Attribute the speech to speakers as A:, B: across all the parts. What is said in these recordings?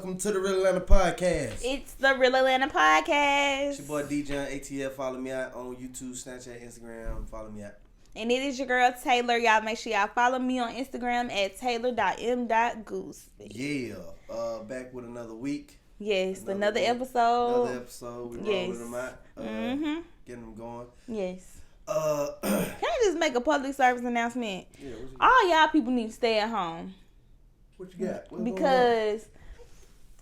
A: welcome to the Real Atlanta Podcast.
B: It's the Real Atlanta Podcast.
A: It's your boy DIANE ATF. Follow me out on YouTube, Snapchat, Instagram. Follow me out.
B: And it is your girl Taylor. Y'all make sure y'all follow me on Instagram at taylor.m.goose.
A: Yeah, back with another week.
B: Yes, another episode.
A: Another episode. We rolling them out. Getting them going.
B: Yes.
A: Can
B: I just make a public service announcement? Yeah, all y'all people need to stay at home.
A: What you got? What's
B: because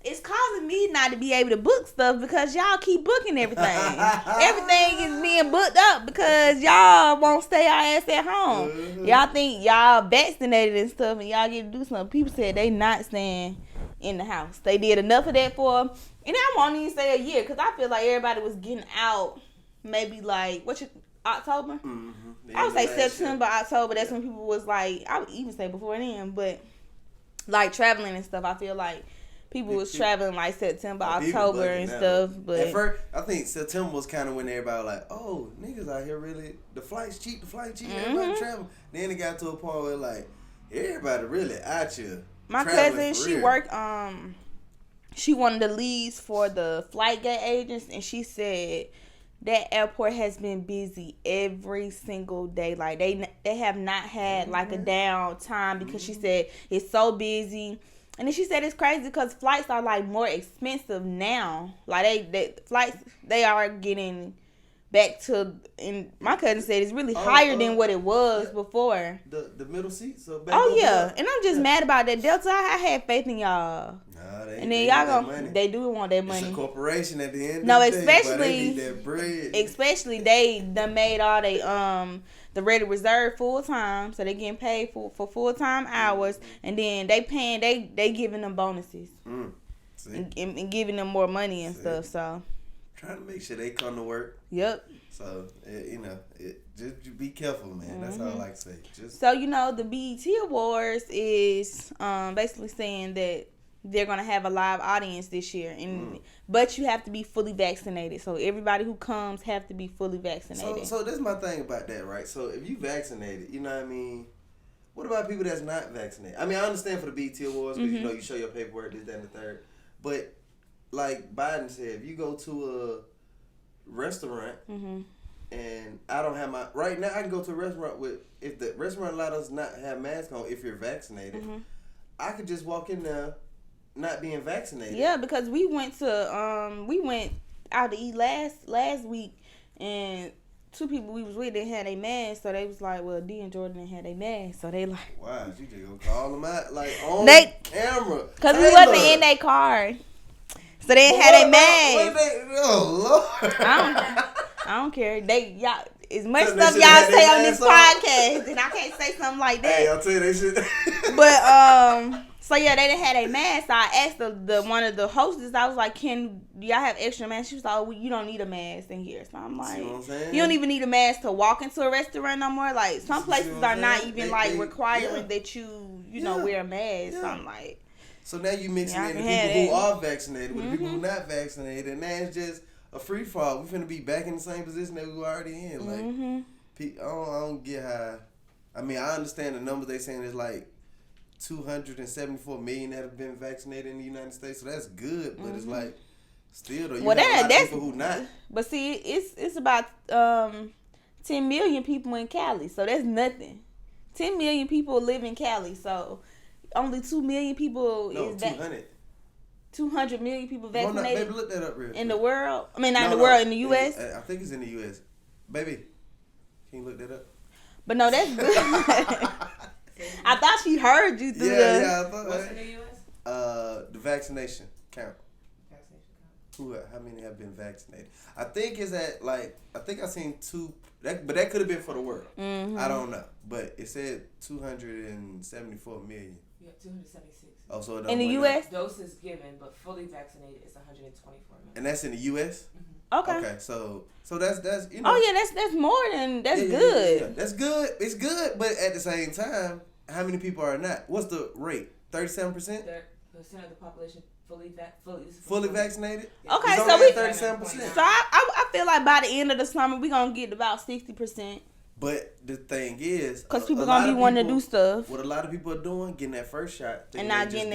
B: it's causing me not to be able to book stuff because y'all keep booking everything. Everything is being booked up because y'all won't stay our ass at home. Y'all think y'all vaccinated and stuff and y'all get to do something. People said they not staying in the house. They did enough of that for, and I won't even say a year because I feel like everybody was getting out maybe like, October? I would say September, October. That's when people was like, I would even say before then, but like traveling and stuff. I feel like people was traveling like September, October and stuff. But
A: at first, I think September was kind of when everybody was like, oh, niggas out here really, the flight's cheap, everybody traveling. Then it got to a point where like, everybody really out here.
B: My cousin, she worked, she wanted the leads for the flight gate agents, and she said that airport has been busy every single day. Like they have not had like a down time because she said it's so busy. And then she said it's crazy because flights are like more expensive now. Like flights they are getting back to, and my cousin said it's really higher than what it was before.
A: The middle seats. So
B: yeah, and I'm just mad about that. Delta, I had faith in y'all. And then y'all they do want that money.
A: It's a corporation at the end.
B: No,
A: of the
B: especially
A: day, they need that bread.
B: Especially they done made all they the ready reserve full time, so they getting paid for full time hours, and then they paying they giving them bonuses and giving them more money and stuff. So
A: trying to make sure they come to work.
B: Yep.
A: So just be careful, man. That's all I like to say.
B: So the BET Awards is basically saying that they're gonna have a live audience this year, but you have to be fully vaccinated. So everybody who comes have to be fully vaccinated.
A: So that's my thing about that, right? So if you vaccinated, you know what I mean. What about people that's not vaccinated? I mean, I understand for the BET Awards because you show your paperwork, this, that, and the third. But like Biden said, if you go to a restaurant and I don't have right now, I can go to a restaurant if the restaurant allowed us not have masks on if you're vaccinated, I could just walk in there. Not being vaccinated. Yeah,
B: because we went out to eat last week, and two people we was with didn't have their mask, so they was like, well, D and Jordan didn't have their mask, so they like,
A: wow, you just gonna call them out like on camera?
B: Cause we wasn't in their car, so they didn't have their mask.
A: Oh Lord, I
B: don't care. Y'all. As much stuff y'all say on this podcast, and I can't say something like that.
A: Hey, I'll tell you they should.
B: But so yeah, they didn't have a mask. So I asked the one of the hostess. I was like, "Do y'all have extra masks?" She was like, "Oh, you don't need a mask in here." So I'm like, "You don't even need a mask to walk into a restaurant no more." Like some places are not even requiring that you wear a mask. Yeah. So I'm like,
A: so now you mixing in the people who are vaccinated with the people who are not vaccinated, and now it's just a free fall. We finna be back in the same position that we were already in. Like, I don't get how. I mean, I understand the numbers they saying is like 274 million that have been vaccinated in the United States, so that's good. But it's like still though, you have a lot of people who not.
B: But see, it's about 10 million people in Cali, so that's nothing. 10 million people live in Cali, so only 2 million people is 200 million people vaccinated.
A: Baby, look that up real quick.
B: In the world? I mean, not in the world, in the U.S.?
A: I think it's in the U.S. Baby, can you look that up?
B: But no, that's good. I thought she heard you through
A: I thought.
C: What's in the U.S.?
A: The vaccination count. How many have been vaccinated? I think it's at I think I seen 2, but that could have been for the world. I don't know. But it said 274 million.
C: Yeah, 276.
A: Oh, so
B: in the U.S.?
C: Doses given, but fully vaccinated is 124 million.
A: And that's in the U.S.?
B: Okay,
A: so that's
B: Oh yeah, that's more than good.
A: Yeah. That's good. It's good, but at the same time, how many people are not? What's the rate? 37%?
C: 30% of the population
A: fully vaccinated.
B: Okay,
A: it's
B: so we
A: 37%.
B: So I feel like by the end of the summer we're gonna get about 60%.
A: But the thing is,
B: because people gonna be wanting to do stuff.
A: What a lot of people are doing, getting that first shot,
B: and not getting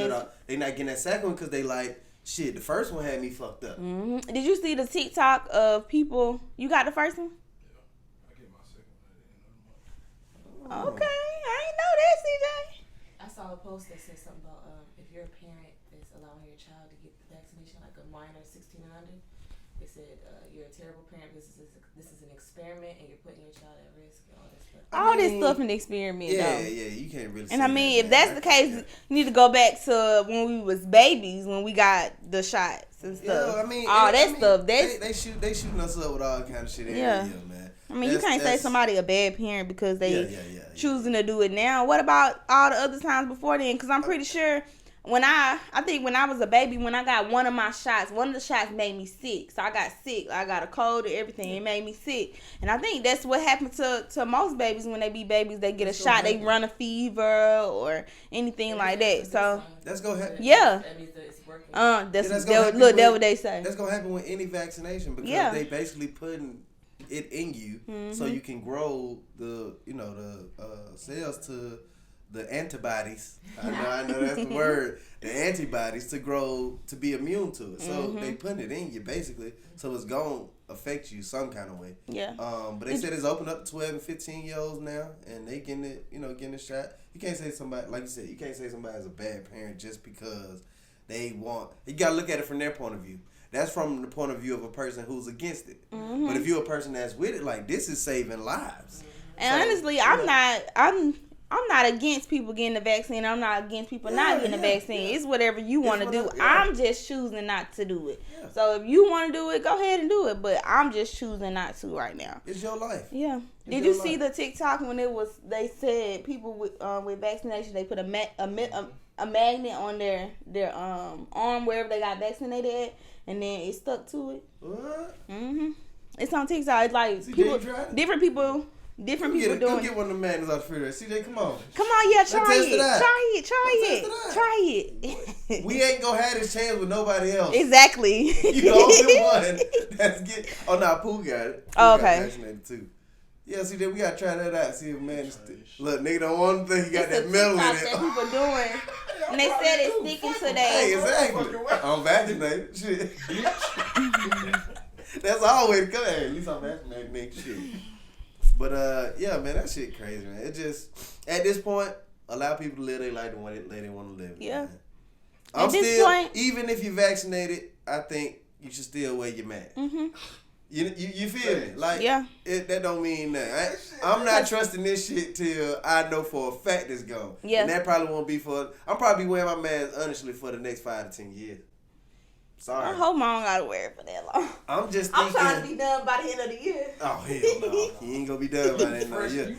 A: they not getting that second one because they like, shit, the first one had me fucked up.
B: Mm-hmm. Did you see the TikTok of people? You got the first one?
D: Yeah, I get my second one at the end of the month.
B: Okay, I ain't know that, CJ.
C: I saw a post that said something about if you're a parent that's allowing your child to get the vaccination, like a minor 16 and under, they said you're a terrible parent. This is an experiment, and you're putting your child at risk and all that stuff.
B: All this stuff in the experiment,
A: yeah,
B: though.
A: Yeah, you can't really.
B: And I mean, if that's the case, you need to go back to when we was babies, when we got the shots and stuff.
A: Yeah, I mean,
B: all that stuff.
A: They shooting us up with all kind of shit. Yeah, man.
B: I mean, you can't say somebody a bad parent because they choosing
A: yeah.
B: to do it now. What about all the other times before then? Because I'm pretty sure when I was a baby, when I got one of my shots, one of the shots made me sick. So I got sick. I got a cold and everything. It made me sick. And I think that's what happened to most babies when they be babies. They get a shot. They run a fever or anything like that. So
A: that's gonna happen.
B: Yeah.
C: That means that it's working.
B: That's what they say.
A: That's gonna happen with any vaccination because they basically putting it in you so you can grow the cells to the antibodies. I know that's the word. The antibodies to grow to be immune to it. So they putting it in you basically. So it's gonna affect you some kind of way.
B: Yeah.
A: But they said it's open up to 12 and 15-year-olds now, and they getting it. Getting a shot. You can't say somebody, like you said, you can't say somebody's a bad parent just because they want. You gotta look at it from their point of view. That's from the point of view of a person who's against it. Mm-hmm. But if you're a person that's with it, like, this is saving lives.
B: And so, honestly, I'm not against people getting the vaccine. I'm not against people not getting the vaccine. Yeah. It's whatever you want to do. I'm just choosing not to do it. Yeah. So if you want to do it, go ahead and do it. But I'm just choosing not to right now.
A: It's your life.
B: Yeah. Did you see the TikTok when they said people with vaccination, they put a magnet on their arm wherever they got vaccinated at, and then it stuck to it.
A: What?
B: Mhm. It's on TikTok. It's like different people doing.
A: Go get one of the magnets out the refrigerator. CJ, come on.
B: Come on, yeah, try
A: it. We ain't gonna have this chance with nobody else.
B: Exactly.
A: You the only one that's get. Oh, no, Pooh got it. Pooh got vaccinated too. Yeah, CJ, we gotta try that out. See if man, look, nigga don't want to think he got that metal in it.
B: That people doing, and they said it's sticking to their.
A: Hey, exactly. I'm vaccinated. Shit. That's always good. Hey, at least I'm vaccinated. Next shit. But yeah, man, that shit crazy, man. It just at this point, allow people to live their life the way they want to live.
B: Yeah.
A: Man. I'm still, even if you're vaccinated, I think you should still wear your mask. Mm-hmm. You feel me? Like, that don't mean that. I'm not trusting this shit till I know for a fact it's gone. Yeah. And that probably won't be I'm probably wearing my mask, honestly, for the next 5 to 10 years. Sorry.
B: I hope I don't gotta wear it for that long.
A: I'm just thinking.
B: I'm trying to be done by the end of the year.
A: Oh, hell no. You ain't gonna be done by the end of the year.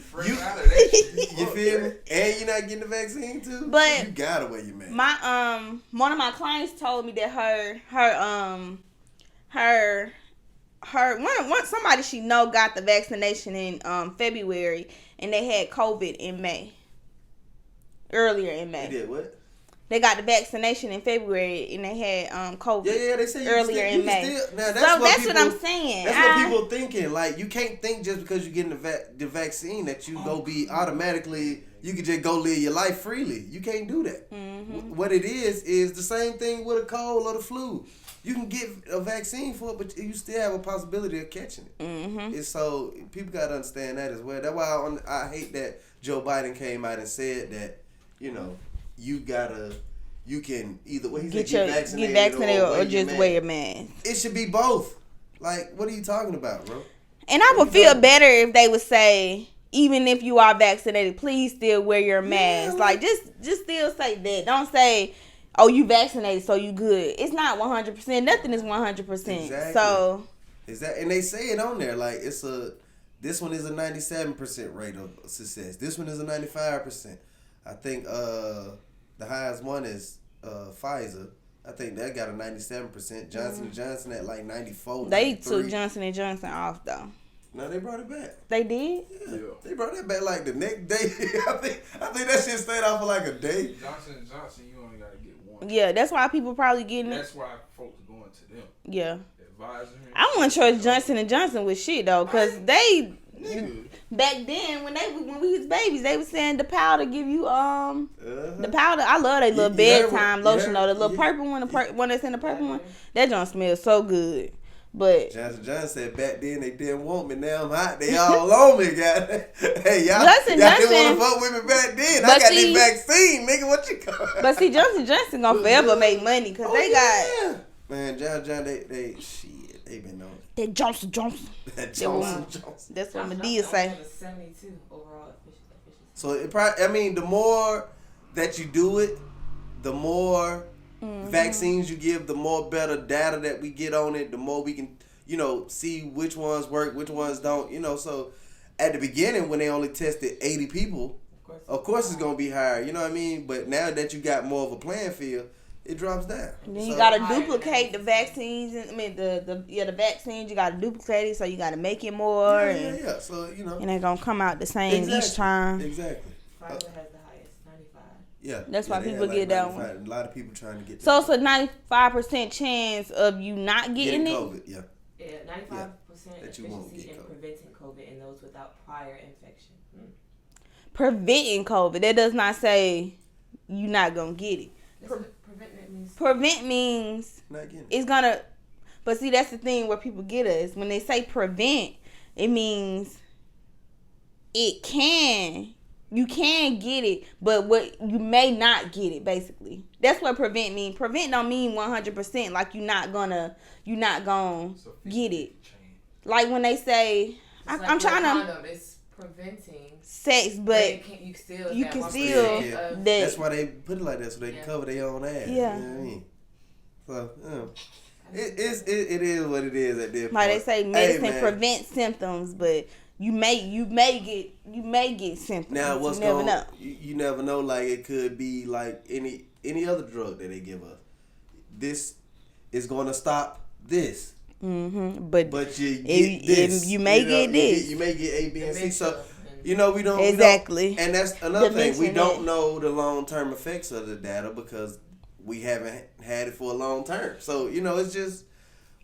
A: You feel me? And you're not getting the vaccine too?
B: But
A: you gotta wear your mask.
B: My one of my clients told me that somebody she know got the vaccination in February, and they had COVID in May. Earlier in May.
A: They did what?
B: They got the vaccination in February, and they had COVID.
A: Yeah, they say
B: earlier in May.
A: Now
B: that's what I'm saying.
A: That's what people thinking. Like, you can't think just because you're getting the vaccine that you go be automatically. You can just go live your life freely. You can't do that. Mm-hmm. What it is the same thing with a cold or the flu. You can get a vaccine for it, but you still have a possibility of catching it. Mm-hmm. And so people gotta understand that as well. That's why I hate that Joe Biden came out and said that, you can either get vaccinated or just wear a mask. It should be both. Like, what are you talking about, bro?
B: And I would feel better if they would say, even if you are vaccinated, please still wear your mask. Like, just still say that. Don't say, oh, you vaccinated, so you good. It's not 100%. Nothing is 100%.
A: Exactly.
B: So,
A: and they say it on there. Like, this one is a 97% rate of success. This one is a 95%. I think the highest one is Pfizer. I think that got a 97%. Johnson & Johnson at like 94.
B: They took Johnson & Johnson off though.
A: No, they brought it back.
B: They did?
A: Yeah. They brought it back like the next day. I think that shit stayed off for like a day.
D: Johnson & Johnson, you only got to get one.
B: Yeah, that's why people probably getting it.
D: That's why folks are going to them.
B: Yeah.
D: Advisor.
B: I wouldn't trust Johnson & Johnson with shit though, because they back then when we was babies, they was saying the powder give you the powder. I love that little bedtime lotion though. The little purple one, one that's in the purple one. That joint smells so good. But
A: Johnson said back then they didn't want me. Now I'm hot. They all on me, guys. Hey, y'all didn't want to fuck with me back then. I got this vaccine, nigga. What you call?
B: But see, Johnson gonna forever make money because they got
A: man, Johnson, they shit. They been on it.
B: That Johnson.
A: That Johnson.
B: That's what Medea say.
C: 72 overall efficiency.
A: So it probably. I mean, the more that you do it, the more vaccines you give, the more better data that we get on it, the more we can, see which ones work, which ones don't, So at the beginning, when they only tested 80 people, of course it's going to be higher, you know what I mean? But now that you got more of a playing field, it drops down.
B: And then you got to duplicate the vaccines. The vaccines, you got to duplicate it, so you got to make it more.
A: Yeah. So,
B: And they're going to come out the same each time.
A: Exactly.
C: Pfizer has the highest, 95.
A: Yeah.
B: That's why people get that one.
A: A lot of people trying to get that.
B: So it's a 95% chance of you not getting it?
A: COVID, yeah.
C: Yeah, 95%
A: that you won't
C: efficiency
A: get
C: in
A: COVID.
C: preventing COVID in those without prior infection.
B: Preventing COVID. That does not say you're not going to get it. Prevent means
A: not getting it.
B: It's going to... But see, that's the thing where people get us. When they say prevent, it means it can... You can get it, but what you may not get it, basically. That's what prevent mean. Prevent don't mean 100%, like you're not gonna get it. Like when they say, I'm trying to...
C: It's preventing
B: sex, but you can still
A: that's why they put it like that, so they can cover their own ass.
B: Yeah.
A: You know what I mean? So, it is what it is at this point.
B: Like they say, medicine prevents symptoms, but you may get symptoms.
A: Now what's
B: you never know.
A: You never know. Like it could be like any other drug that they give us. This is going to stop this.
B: Mm-hmm. But
A: you get this.
B: You may get this.
A: You may get A, B, and C. So we don't
B: exactly.
A: And that's another thing. We don't know the long term effects of the data because we haven't had it for a long term. So it's just.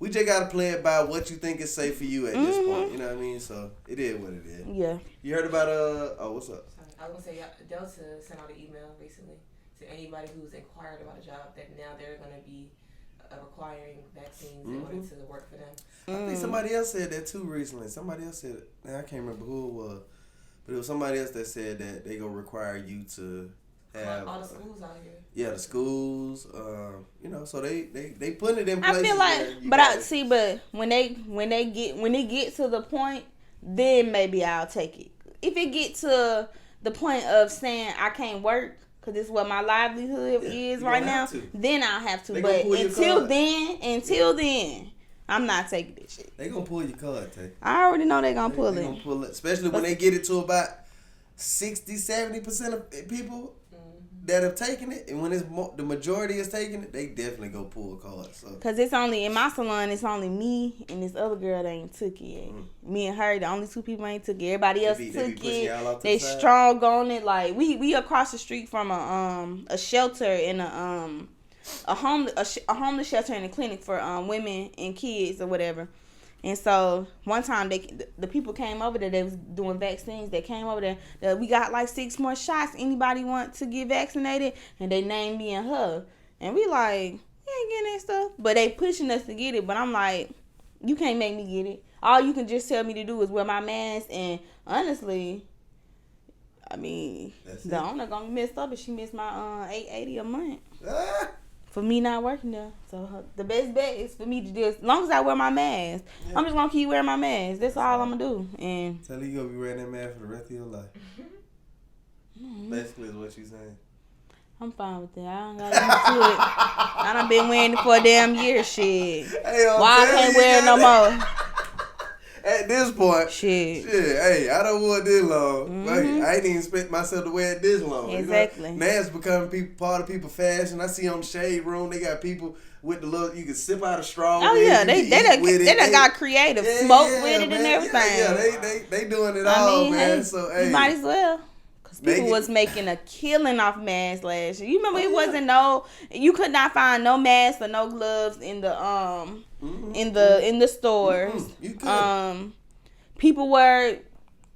A: We just gotta play it by what you think is safe for you at this point. You know what I mean? So it is what it is.
B: Yeah.
A: You heard about what's up?
C: I was gonna say Delta sent out an email recently to anybody who's inquired about a job that now they're gonna be requiring vaccines in order to work for them.
A: I think somebody else said that too recently. Somebody else said it. Now I can't remember who it was, but it was somebody else that said that they gonna require you to have
C: all the schools out here.
A: Yeah, the schools. So they put it in place.
B: I feel like, but when it get to the point, then maybe I'll take it. If it get to the point of saying I can't work because this is what my livelihood is right now, then I'll have to. But until then, I'm not taking this shit.
A: They gonna pull your card, Tay.
B: I already know they gonna pull it.
A: Gonna pull it, especially when they get it to about 60-70% of people that have taken it, and when the majority is taking it, they definitely go pull a card. So. Cause
B: it's only in my salon, it's only me and this other girl that ain't took it yet. Me and her, the only two people ain't took it. Everybody else took it. They strong on it. Like we across the street from a shelter and a homeless shelter and a clinic for women and kids or whatever. And so one time the people came over there. They was doing vaccines. They came over there. We got like 6 more shots. Anybody want to get vaccinated? And they named me and her. And we like, we ain't getting that stuff. But they pushing us to get it. But I'm like, you can't make me get it. All you can just tell me to do is wear my mask. And honestly, I mean, the owner gonna be messed up if she missed my $880 a month. For me not working there. So the best bet is for me to just, as long as I wear my mask, I'm just going to keep wearing my mask. That's all I'm going to do. And
A: tell you going to be wearing that mask for the rest of your life. Basically is what you saying.
B: I'm fine with that. I don't got used to it. I done been wearing it for a damn year, shit.
A: Hey,
B: why I can't wear it no more?
A: At this point,
B: shit.
A: Hey, I don't want this long. I ain't even expect myself to wear it this long.
B: Exactly.
A: Masks becoming part of people's fashion. I see on the shade room, they got people with the look, you can sip out a straw.
B: Oh yeah, they done got creative, smoke with it man. And everything.
A: Yeah, they doing it all, man.
B: Hey,
A: so hey,
B: you might as well. People was making a killing off masks last year. You remember you could not find no masks or no gloves in the in the stores.
A: You could.
B: People were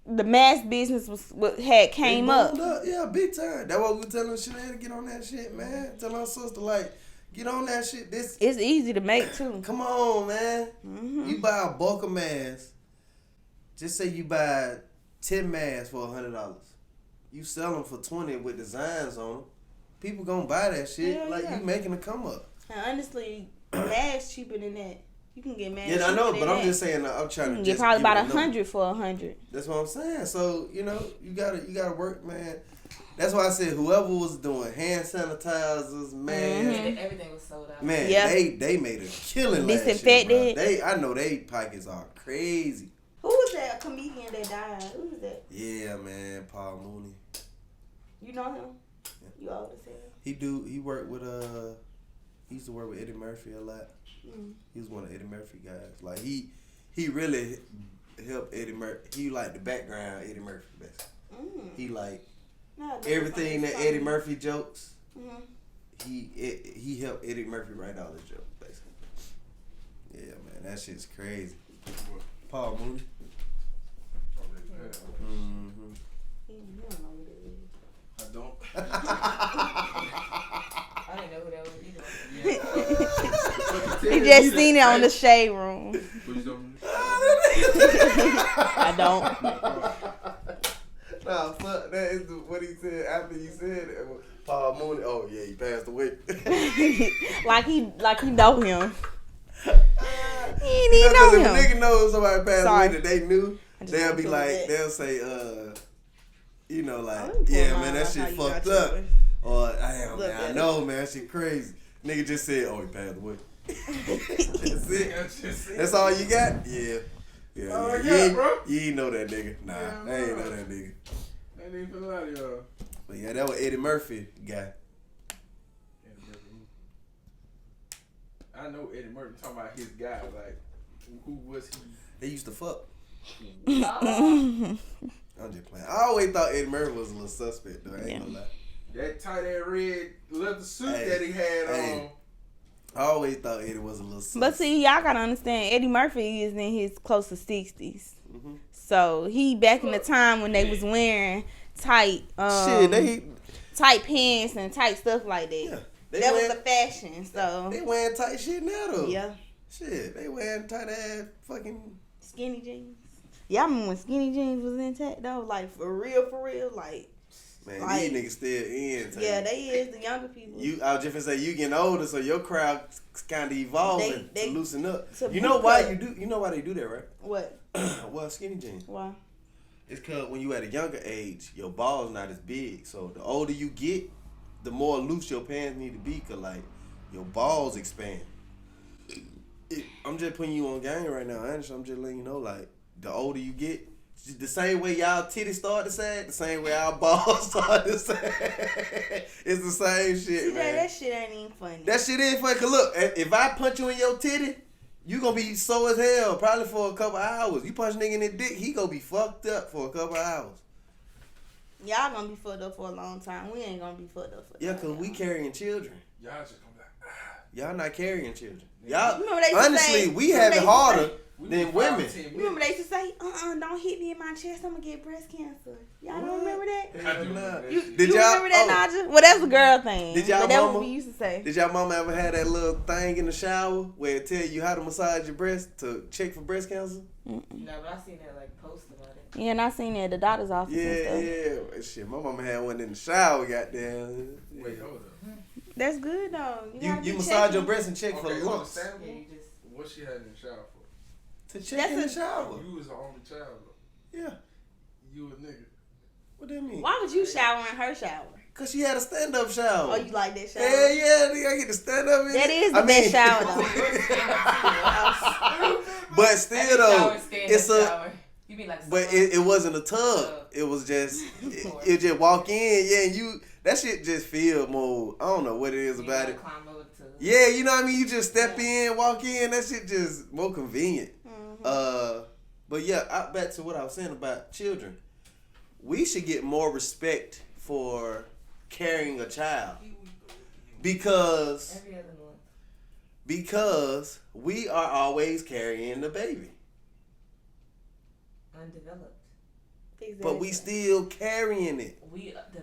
B: the mass business had came up.
A: Yeah, big time. That's why we telling Shanae to get on that shit, man. Tell her sister, like, get on that shit. It's
B: easy to make, too.
A: Come on, man.
B: Mm-hmm.
A: You buy a bulk of masks. Just say you buy 10 masks for $100. You sell them for $20 with designs on them. People gonna buy that shit. You making a come up.
B: And honestly, masks cheaper than that. You can get masks.
A: Yeah, I know, but I'm just saying. I'm trying to
B: get probably about 100 for 100.
A: That's what I'm saying. So you gotta work, man. That's why I said whoever was doing hand sanitizers, man,
C: everything was sold out.
A: Man, they made a killing last year, bro. I know they pockets are crazy.
B: Who was that comedian that died? Who was that?
A: Yeah, man, Paul Mooney.
B: You know him?
A: Yeah.
B: You old as hell.
A: He worked with he used to work with Eddie Murphy a lot. He was one of Eddie Murphy guys. Like he really helped Eddie Murphy. He like the background Eddie Murphy basically. He like everything that Eddie Murphy jokes. He helped Eddie Murphy write all his jokes basically. Yeah, man, that shit's crazy. Paul Mooney.
D: I don't.
C: I didn't know who that was either.
B: He just seen it on the Shade Room. I don't.
A: Nah, fuck, that is what he said after he said it. Paul Mooney. Oh yeah, he passed away.
B: like he know him. He ain't even know him.
A: If a nigga knows somebody passed away that they knew, they'll be like, they'll say, yeah, man, that shit fucked up. Or, damn, man, I know, man, that shit crazy. Nigga just said, oh, he passed away. That's it. That's all you got? Yeah. You ain't know that nigga. Nah, I ain't know that nigga.
D: I ain't even lie to y'all.
A: But yeah, that was Eddie Murphy guy.
D: I know Eddie Murphy talking about his guy. Like, who was he?
A: They used to fuck. I'm just playing. I always thought Eddie Murphy was a little suspect, though. I ain't gonna lie.
D: That tight ass red leather suit that he had on.
A: I always thought Eddie was a little suspect.
B: But see, y'all gotta understand, Eddie Murphy is in his close to 60s. So he back in the time when they was wearing tight, tight pants and tight stuff like that.
A: Yeah.
B: That was the fashion, so.
A: They wearing tight shit now, though.
B: Yeah.
A: Shit, they wearing tight ass fucking.
B: Skinny jeans. Y'all remember when skinny jeans was intact, though? Like, for real, like.
A: Man, these niggas still in.
B: Yeah, they is, the younger people.
A: I was just gonna say, you getting older, so your crowd's kind of evolving to loosen up. You know why they do that, right?
B: What?
A: Well, skinny jeans.
B: Why?
A: It's because when you at a younger age, your balls not as big. So the older you get, the more loose your pants need to be, cause like your balls expand. I'm just putting you on game right now, honestly. I'm just letting you know, like the older you get, the same way y'all titties start to sag, the same way our balls start to sag. It's the same shit, man.
B: That shit ain't even funny.
A: That shit ain't funny. Cause look, if I punch you in your titty, you gonna be sore as hell, probably for a couple hours. You punch a nigga in his dick, he gonna be fucked up for a couple hours.
B: Y'all gonna be fucked up for a long time. We ain't gonna be fucked up for
A: cause we carrying children.
D: Y'all just come back.
A: Y'all not carrying children.
B: Y'all,
A: honestly, we have it harder than women.
B: You remember they used to say, don't hit me in my chest, I'm gonna get breast cancer. Y'all don't remember that?
D: I do remember
B: You
D: that shit.
B: remember that, Naja? Well, that's a girl thing.
A: Did y'all
B: but that's what we used to say.
A: Did y'all mama ever have that little thing in the shower where it tell you how to massage your breast to check for breast cancer?
C: No, but I seen that like post about it.
B: Yeah, and I seen it at the doctor's office and stuff.
A: Yeah. Shit, my mama had one in the shower, goddamn.
D: Wait, hold up.
B: That's good, though.
A: You massage your breast and check for lumps.
C: Yeah, you just.
D: What she had in the shower for?
A: To check in the shower.
D: You was the only child, though.
A: Yeah.
D: You a nigga.
A: What that mean?
B: Why would you shower in her shower?
A: Cause she had a stand-up shower.
B: Oh, you like that shower?
A: Yeah, nigga, I get to stand up in
B: that is the best shower, though.
A: But still, though, it's a.
C: You mean like?
A: But it wasn't a tub. It was just it just walk in, and you that shit just feel more. I don't know what it is about it. Yeah, you know what I mean. You just step in, walk in. That shit just more convenient. But yeah, back to what I was saying about children. We should get more respect for carrying a child because we are always carrying the baby.
C: Undeveloped.
B: Exactly.
A: but we still carrying it.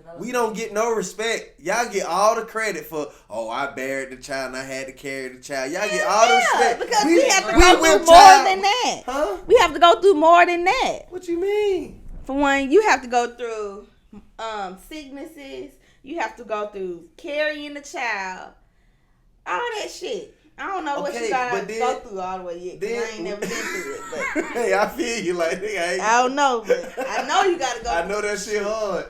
C: develop.
A: We don't get no respect. Y'all get all the credit for, oh, I buried the child and I had to carry the child. Y'all get all the respect.
B: Because we have to go through
A: with
B: more
A: child-
B: than that.
A: Huh?
B: We have to go through more than that.
A: What you mean?
B: For one, you have to go through sicknesses. You have to go through carrying the child. All that shit. I don't know what you gotta go through all the way yet. 'Cause I ain't never been through it. But
A: Hey, I feel you like, nigga.
B: I don't know, but I know you gotta go.
A: I know that shit hard.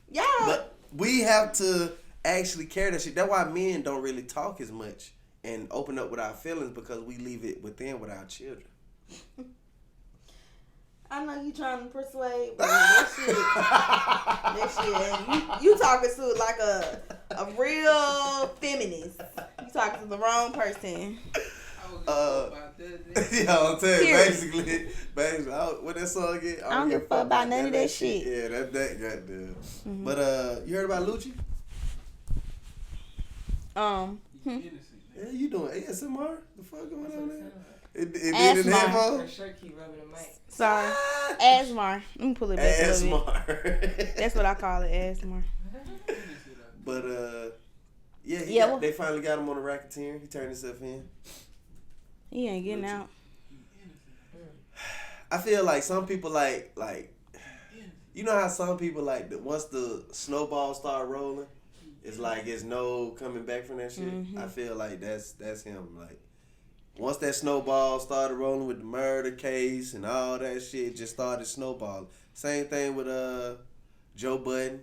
B: Yeah.
A: But we have to actually carry that shit. That's why men don't really talk as much and open up with our feelings, because we leave it within with our children.
B: I know you trying to persuade, but that shit, you talking to like a real feminist. You talking to the wrong person.
A: Yeah, I'm telling you, basically, what that song again?
B: I don't give a fuck about none of that shit.
A: Yeah, that goddamn. Mm-hmm. But you heard about Lucci? Yeah, you doing ASMR? The fuck going on there? It did in the headphones?
C: Her shirt keep rubbing the mic.
B: Sorry. Asmar. Let me pull it back a little bit.
A: ASMR.
B: That's what I call it, Asmar.
A: But they finally got him on the racketeering. He turned himself in.
B: He ain't getting out.
A: I feel like some people like you know how some people like once the snowball start rolling, it's like it's no coming back from that shit. Mm-hmm. I feel like that's him. Like once that snowball started rolling with the murder case and all that shit, just started snowballing. Same thing with Joe Budden.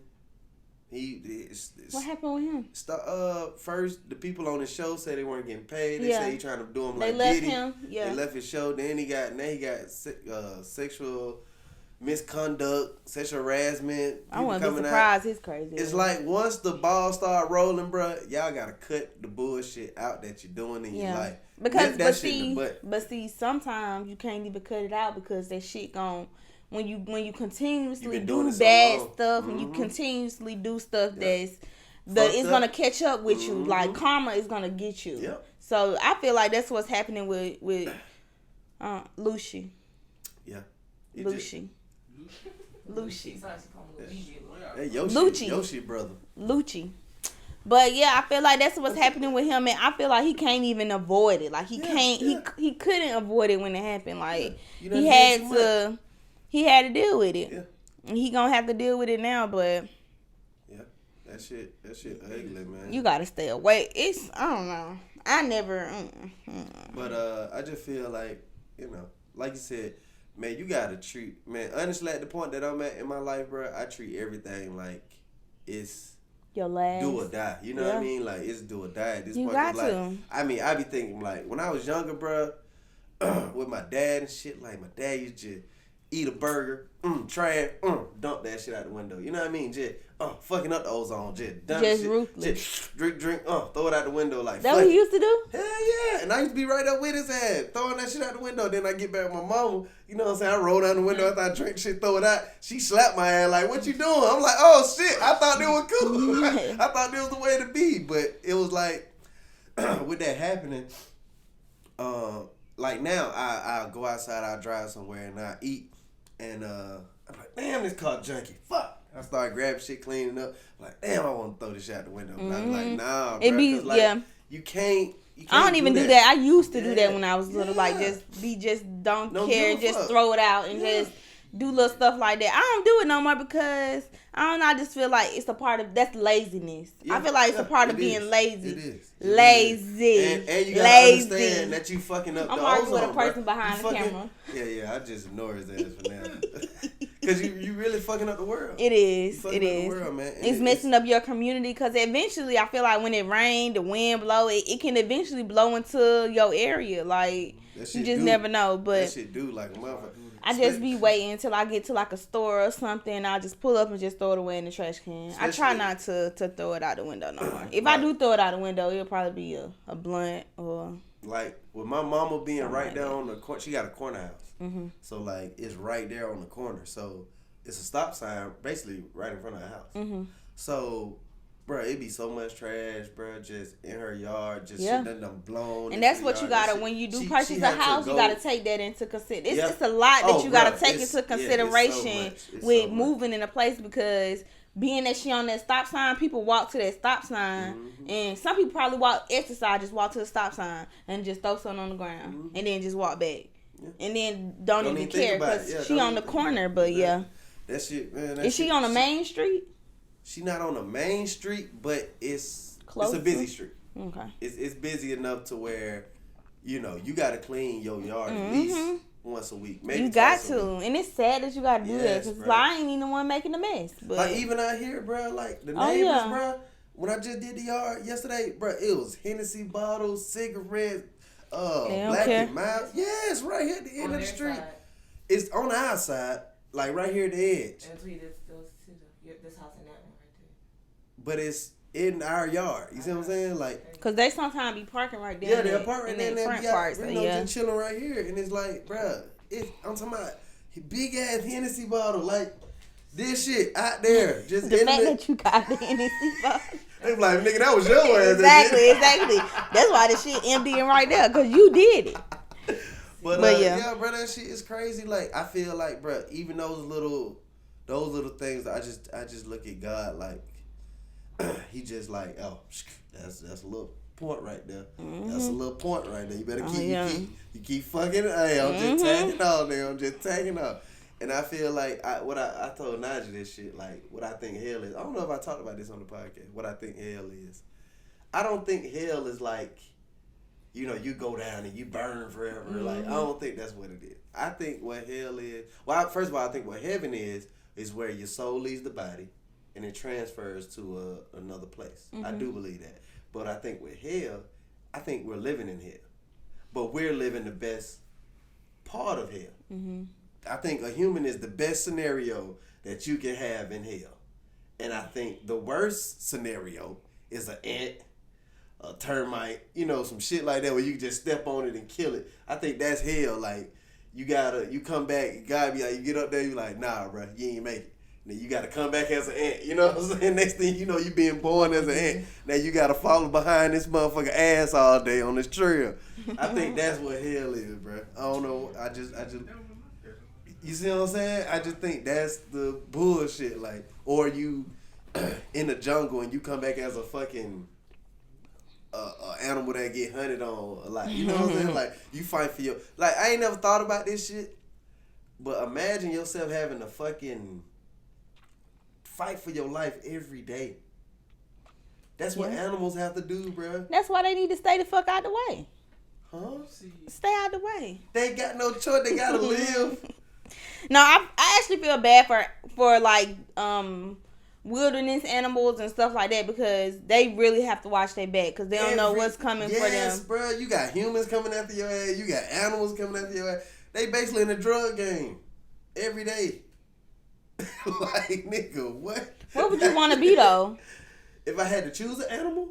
B: What happened with him?
A: First, the people on the show said they weren't getting paid. They said he trying to do him
B: they
A: like
B: left
A: Diddy.
B: him. Yeah.
A: They left his show. Then he got sexual misconduct, sexual harassment.
B: I wouldn't be surprised. He's crazy.
A: It's like once the ball start rolling, bro, y'all gotta cut the bullshit out that you're doing in your life.
B: Because but see, sometimes you can't even cut it out because that shit gon' when you continuously do bad stuff and you continuously do stuff it's gonna catch up with you. Like karma is gonna get you. Yep. So I feel like that's what's happening with Lucci.
A: Yeah.
B: Lucci.
A: Hey, Yoshi brother.
B: Lucci. But yeah, I feel like that's what's happening with him, and I feel like he can't even avoid it. Like he he couldn't avoid it when it happened. Like he had to deal with it. Yeah. And he gonna have to deal with it now, but
A: yeah, that shit ugly, man.
B: You gotta stay away. I don't know. I never.
A: But I just feel like, like you said, man, you gotta treat, man. Honestly, at the point that I'm at in my life, bro, I treat everything like it's
B: your last
A: do or die. You know what I mean? Like it's do or die at this point.
B: Got
A: like,
B: to.
A: I mean, I be thinking like when I was younger, bro, with my dad and shit. Like my dad used to eat a burger, trash, dump that shit out the window. You know what I mean? Just fucking up the ozone. Just
B: ruthless.
A: Just drink, throw it out the window like.
B: That what he used to do?
A: Hell yeah! And I used to be right up with his ass, throwing that shit out the window. Then I get back with my mama. You know what I'm saying? I roll down the window after I drink shit, throw it out. She slapped my ass like, "What you doing?" I'm like, "Oh shit! I thought they were cool. I thought this was the way to be." But it was like, with that happening, like now I'll go outside, I'll drive somewhere, and I eat. And I'm like, damn, this car junky. Fuck. I start grabbing shit, cleaning up. I'm like, damn, I want to throw this shit out the window. But I'm like, nah, bro. You can't. I
B: don't even do that. I used to do that when I was little. Like, don't care. Just throw it out and just do little stuff like that. I don't do it no more because, I don't know, I just feel like it's a part of, that's laziness. I feel like it's a part of being lazy.
A: It is.
B: Lazy.
A: And you gotta understand that you fucking up
B: I'm
A: the
B: arguing
A: ozone,
B: with a person behind the camera.
A: Yeah, I just ignore his ass for now. Because you really fucking up the world.
B: It is.
A: It is. The world, man.
B: It's messing up your community because eventually I feel like when it rains, the wind blow, it can eventually blow into your area. Like, you just never know. But
A: that shit do like a motherfucker.
B: I just be waiting until I get to like a store or something. I'll just pull up and just throw it away in the trash can. I try not to throw it out the window no more. If I do throw it out the window, it'll probably be a blunt or...
A: Like, with my mama being right there on the corner, she got a corner house. Mm-hmm. So, like, it's right there on the corner. So, it's a stop sign basically right in front of the house. Mm-hmm. So, Bro, it be so much trash, bro, just in her yard, just
B: Yeah.
A: shit done blown.
B: And that's
A: into
B: what
A: the
B: you
A: yard.
B: gotta,
A: That
B: when you do
A: shit-
B: purchase
A: she
B: a
A: had to
B: house, you
A: go-
B: gotta take that into consideration.
A: Yeah.
B: It's a lot that
A: Oh,
B: you gotta
A: bruh,
B: take
A: it's-
B: into
A: yeah, it's so
B: consideration
A: much. It's
B: with
A: so much.
B: moving in a place, because being that she on that stop sign, people walk to that stop sign, and some people probably just walk to the stop sign and just throw something on the ground and then just walk back.
A: Yeah.
B: And then don't even
A: think
B: care
A: about it.
B: because
A: Yeah,
B: she
A: don't
B: on the
A: even think
B: corner,
A: about it.
B: but yeah.
A: That shit, man. That
B: Is she
A: shit-
B: on the main street?
A: She not on the main street, but it's
B: Closer?
A: a busy street.
B: Okay.
A: It's busy enough to where, you know, you got to clean your yard at
B: Mhm.
A: least once a week. Maybe
B: You got
A: twice a week.
B: to. And it's sad that you got to do that,
A: Yes,
B: because
A: bro.
B: I ain't even the one making the mess. But
A: Like even out here, bro, like the
B: Oh,
A: neighbors,
B: yeah.
A: bro. When I just did the yard yesterday, bro, it was Hennessy bottles, cigarettes,
B: They don't
A: Black
B: care.
A: and Mild. Yes, right here at the end
C: On
A: of the
C: their
A: street.
C: side.
A: It's on the outside, like right here at the edge.
C: And between those two, this house and that one right there.
A: But it's in our yard. You see what I'm saying? Like,
B: because they sometimes be parking right there.
A: yeah, they're parked right
B: in
A: there.
B: that
A: And
B: front
A: they
B: part. So
A: you know,
B: yeah.
A: just chilling right here. And it's like, bruh, I'm talking about big ass Hennessy bottle. Like, this shit out there. Just
B: The
A: in
B: fact
A: the,
B: that you got the Hennessy bottle.
A: they be like, nigga, that was your ass.
B: Exactly. That's why the shit emptying right there, because you did it.
A: But
B: yeah.
A: yeah, bro, that shit is crazy. Like, I feel like, bro, even those little things, I just look at God like, he just like, oh, that's a little point right there. That's a little point right there. You better keep you keep fucking. Hey, I'm just tagging off there. I'm just tagging off. And I feel like I told Najee this shit, like what I think hell is. I don't know if I talked about this on the podcast. What I think hell is. I don't think hell is like, you know, you go down and you burn forever. Like, I don't think that's what it is. I think what hell is, well, first of all, I think what heaven is where your soul leaves the body and it transfers to another place. I do believe that. But I think with hell, I think we're living in hell. But we're living the best part of hell. I think a human is the best scenario that you can have in hell. And I think the worst scenario is an ant, a termite, you know, some shit like that where you can just step on it and kill it. I think that's hell. Like, you come back, God be like, you get up there, you like, nah, bro, you ain't make it. Then you gotta come back as an ant. You know what I'm saying? Next thing you know, you being born as an ant. Now you gotta follow behind this motherfucker ass all day on this trail. I think that's what hell is, bro. I don't know. I just. You see what I'm saying? I just think that's the bullshit. Like, or you in the jungle and you come back as a fucking animal that get hunted on a lot. You know what I'm saying? Like, you fight for your. Like, I ain't never thought about this shit, but imagine yourself having to fucking fight for your life every day. That's what animals have to do, bro.
B: That's why they need to stay the fuck out the way.
A: Huh?
B: Stay out the way.
A: They got no choice. They gotta live.
B: No, I actually feel bad for like wilderness animals and stuff like that, because they really have to watch their back, because they don't know what's coming for them.
A: Yes, bro. You got humans coming after your ass. You got animals coming after your ass. They basically in a drug game every day. Like, nigga, what?
B: What would you want to be though?
A: If I had to choose an animal,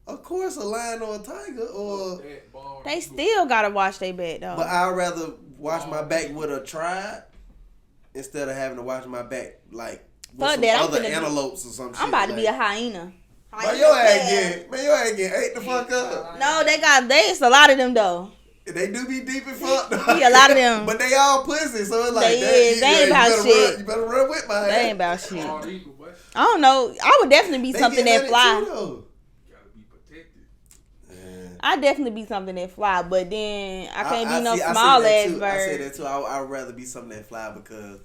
A: of course a lion or a tiger, or.
B: They still gotta watch their back though.
A: But I'd rather watch my back with a tribe instead of having to watch my back like with some other antelopes or some shit.
B: I'm about to be a hyena.
A: Man, your ass get ate the fuck up.
B: No, it's a lot of them though.
A: They do be deep as fuck though.
B: Be a lot of them.
A: But they all pussy, so it's like
B: they ain't about shit.
A: You better run with my ass.
B: They ain't about shit. I don't know. I would definitely be something that fly. I definitely be something that fly, but then I can't be no small ass bird.
A: I say that too. I'd rather be something that fly because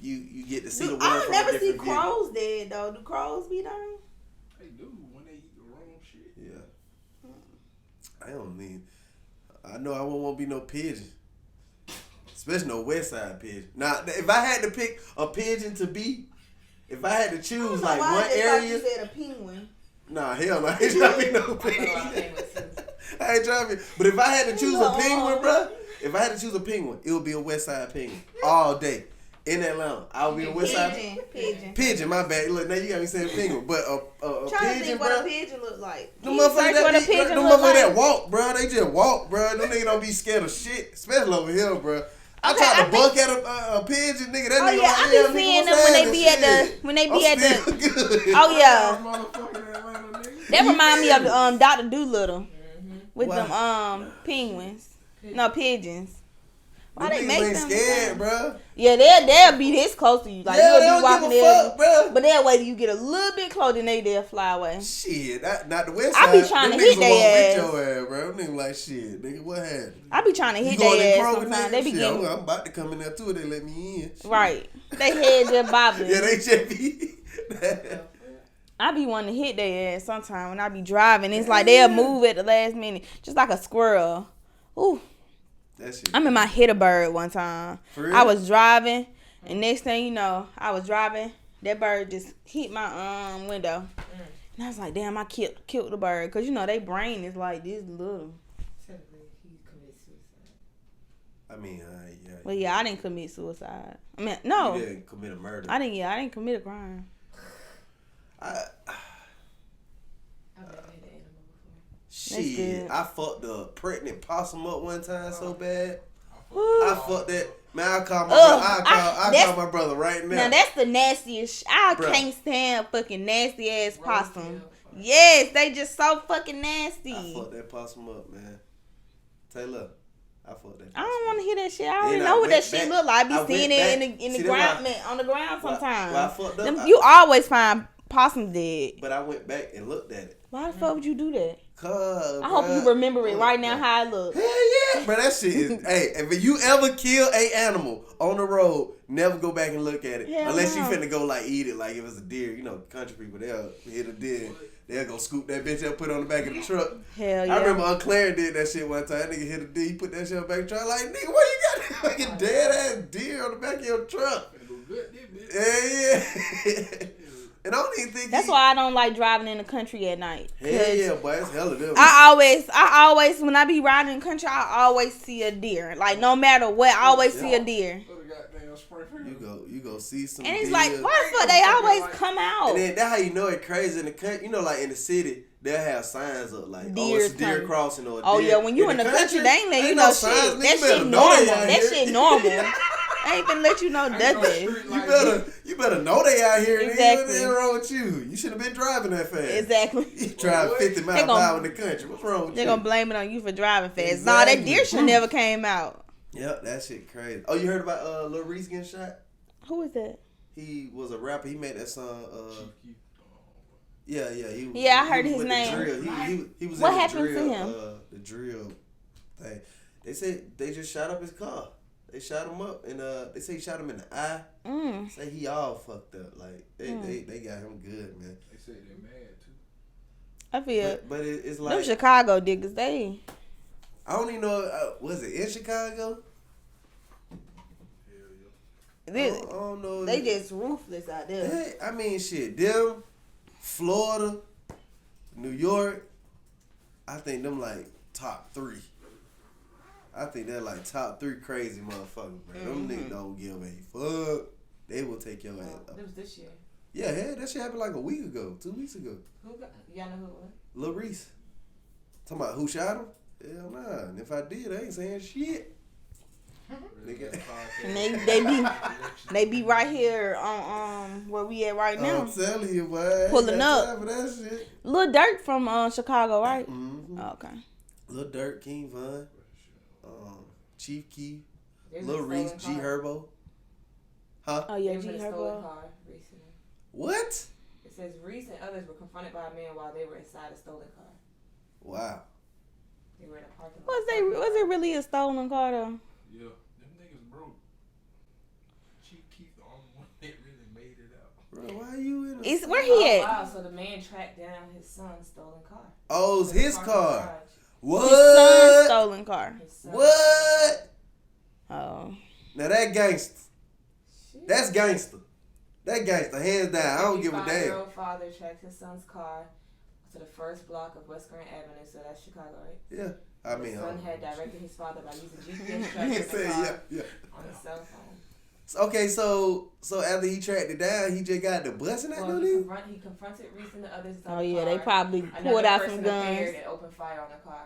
A: you get to see the world
B: I
A: from
B: never
A: a different
B: see crows dead though. Do crows be done?
D: They do when they eat the wrong shit.
A: Yeah. I don't mean. I know I won't want to be no pigeon, especially no West Side pigeon. Now, if I had to pick a pigeon to be, if I had to choose like one area,
B: you said a penguin.
A: Nah, hell no, I ain't trying to be no penguin. I ain't trying to be. But if I had to choose a penguin, bro, if I had to choose a penguin, it would be a West Side penguin all day in Atlanta. I would be a West Side pigeon. My bad. Look, now you got me saying penguin, but a
B: trying
A: pigeon,
B: to think
A: bro.
B: what a pigeon look like.
A: The motherfuckers that walk, bro. They just walk, bro. Them niggas don't be scared of shit, especially over here, bro. I tried to buck at a pigeon, nigga. That nigga
B: I be seeing them when they be at the. Oh yeah. That remind me of Dr. Doolittle with
A: Why?
B: them penguins. No, pigeons. Why
A: Them
B: they
A: niggas
B: make
A: ain't
B: them?
A: scared, bro.
B: Yeah, they'll be this close to you. Like
A: Yeah,
B: you'll
A: they
B: be
A: don't
B: walking
A: give a
B: there,
A: fuck, bro.
B: but they'll wait till you get a little bit closer, and they'll fly away.
A: Shit, not the west
B: I
A: side.
B: be trying
A: Them
B: to hit
A: niggas will walk
B: their
A: with your ass, bro. Them niggas like, shit, nigga, what happened?
B: I be trying to
A: You
B: hit
A: going in
B: their ass
A: Kroger,
B: sometimes.
A: nigga?
B: They be
A: Shit,
B: getting
A: I'm about to come in there too. They let me in.
B: right. They head just bobbing.
A: Yeah, they just be.
B: I be wanting to hit their ass sometimes when I be driving. It's like they'll move at the last minute, just like a squirrel. Ooh.
A: That shit.
B: I remember I hit a bird one time.
A: For real?
B: I was driving, and next thing you know, I was driving. That bird just hit my window, and I was like, "Damn, I killed the bird." Cause you know they brain is like this little.
C: Technically, he committed suicide.
A: I mean, yeah.
B: Well, yeah, I didn't commit suicide. I mean, no,
A: You didn't commit a murder.
B: I didn't commit a crime.
C: I've never hit an animal before.
A: Shit,
B: good.
A: I fucked a pregnant possum up one time so bad.
B: Woo.
A: I fucked that. Man, I call my
B: Ugh,
A: brother. I call my brother right now.
B: Now that's the nastiest. I
A: Bruh.
B: can't stand fucking nasty ass possum.
C: Roadkill.
B: Yes, they just so fucking
A: I
B: nasty.
A: fucked that possum up, man. Taylor, I fucked that.
B: I don't want to hear that shit. I already
A: Then I
B: know what that
A: went
B: shit
A: back-
B: look like. I
A: I
B: be seeing
A: went
B: it
A: back.
B: in the
A: See,
B: ground,
A: that's
B: on the ground sometimes.
A: Well, I fucked up.
B: Them, you always find possum dead.
A: But I went back and looked at it.
B: Why the fuck would you do that?
A: Cause
B: I hope you remember it right now how it look.
A: Hell yeah, bro. That shit is. Hey, if you ever kill a animal on the road, never go back and look at it
B: Hell
A: unless
B: no.
A: you finna go like eat it. Like if it's a deer, you know, country people they'll hit a deer, they'll go scoop that bitch up, put it on the back of the truck.
B: Hell yeah.
A: I remember Uncle Clarence did that shit one time. That nigga hit a deer, he put that shit on the back of the truck. Like nigga, why you got that fucking dead ass deer on the back of your truck? Yeah. And I don't even think
B: That's why I don't like driving in the country at night.
A: Hell yeah, boy, it's hella them.
B: I always, when I be riding in the country, I always see a deer. Like, no matter what, I always see a deer.
A: You go see some.
B: And it's
A: deer.
B: like, why the fuck they always come out?
A: And then that's how you know it crazy in the country. You know, like in the city, they'll have signs up like,
B: Deer
A: it's a deer
B: coming.
A: crossing or a
B: Oh
A: deer.
B: yeah, when you in the country, they ain't let you
A: ain't
B: know
A: no
B: shit.
A: signs, nigga.
B: That
A: You better
B: shit
A: know
B: normal.
A: they out
B: That
A: here.
B: shit normal. I ain't finna let you know nothing.
A: You better know they out here.
B: Exactly.
A: What's wrong with you? You should have been driving that fast.
B: Exactly.
A: You drive 50 miles per hour in the country. What's wrong with
B: They're
A: you?
B: gonna blame it on you for driving fast.
A: Exactly.
B: Nah, that deer shit never came out.
A: Yep, that shit crazy. Oh, you heard about Lil Reese getting shot?
B: Who is that?
A: He was a rapper. He made that song. Yeah.
B: Yeah, I heard
A: he
B: his
A: was with
B: name.
A: The drill. He was
B: What
A: in
B: happened
A: the
B: to
A: drill,
B: him?
A: The drill thing. They said they just shot up his car. They shot him up, and they say he shot him in the eye. Say he all fucked up. Like they got him good, man.
D: They say they mad too.
B: I feel
A: But it's
B: them
A: like
B: Chicago diggers. They
A: I don't even know. Was it in Chicago? I don't know.
B: they just ruthless out there.
A: Hey, I mean, shit. Them, Florida, New York. I think them like top 3. I think they're like top 3 crazy motherfuckers, bro. Them niggas don't give a fuck. They will take your ass up.
C: It was this year.
A: Yeah, that shit happened like a week ago, 2 weeks ago.
C: Y'all know who it was?
A: Lil Reese. Talking about who shot him? Hell nah. And if I did, I ain't saying shit. Nigga.
B: And they be right here on where we at right now.
A: I'm telling you, boy.
B: Pulling up.
A: Time for that shit.
B: Lil Durk from Chicago, right?
A: Mm-hmm.
B: Oh, okay.
A: Lil Durk, King Von, Chief Keef,
C: There was
A: Lil
C: a
A: Reese,
C: stolen
A: G
C: car.
A: Herbo. Huh?
B: Oh yeah,
C: There was
B: G
C: a stolen
B: Herbo.
C: car recently.
A: What?
C: It says Reese and others were confronted by a man while they were inside a stolen car.
A: Wow.
C: They were in a parking lot.
B: Was it really a stolen car though?
D: Yeah, them niggas broke. Chief Keef the only one that really made it out.
A: Bro, why are you in a...
B: Where he at?
C: Wow, so the man tracked down his son's stolen car.
A: Oh, it's his
C: Parking
A: car.
C: garage.
A: What?
B: His son's stolen car.
C: His son.
A: What?
B: Oh.
A: Now that gangster.
C: Shit.
A: That's gangster. That gangster, hands down. I don't give a damn.
C: 55-year-old father tracked his son's car to the first block of West Grand Avenue, so that's Chicago, right?
A: Yeah. I mean,
C: His son had directed his father by using GPS
A: he
C: tracking the
A: said,
C: car
A: yeah.
C: on his cell phone.
A: Okay, so after he tracked it down, he just got the busting that
C: Well,
A: dude?
C: he confronted Reese and the others.
B: Oh yeah, they probably pulled out some guns.
C: And opened fire on the car.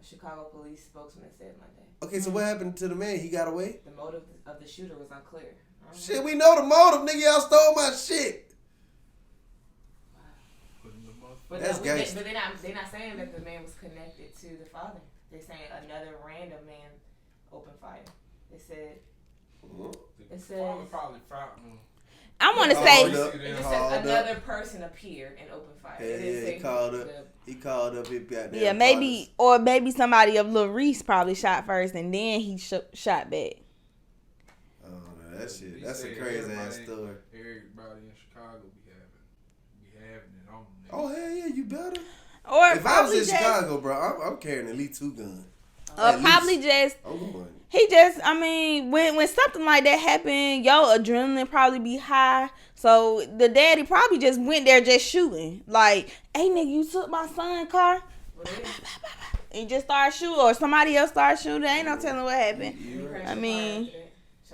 C: A Chicago police spokesman said Monday.
A: Okay, so what happened to the man? He got away?
C: The motive of the shooter was unclear.
A: Shit, we know the motive, nigga. Y'all stole my shit.
D: Putting the
C: But
A: That's gangster.
C: But they're not saying that the man was connected to the father. They're saying another random man opened fire. They said. It says.
D: Father probably found him.
B: I want to say.
C: It just says another person appeared and opened fire.
A: Yeah, he called up. He called up his goddamn.
B: Yeah, maybe somebody of Lil Reese probably shot first and then he shot back.
A: Oh, no, that shit. That's a crazy ass story.
D: Everybody in Chicago be having it on them.
A: Oh hell yeah, you better.
B: Or
A: if I was in Chicago, bro, I'm carrying at least 2 guns.
B: Or probably just.
A: I'm going.
B: He just, I mean, when something like that happened, your adrenaline probably be high. So the daddy probably just went there just shooting. Like, hey, nigga, you took my son's car? And just started shooting. Or somebody else started shooting. Ain't no telling what happened.
A: Right.
B: I mean.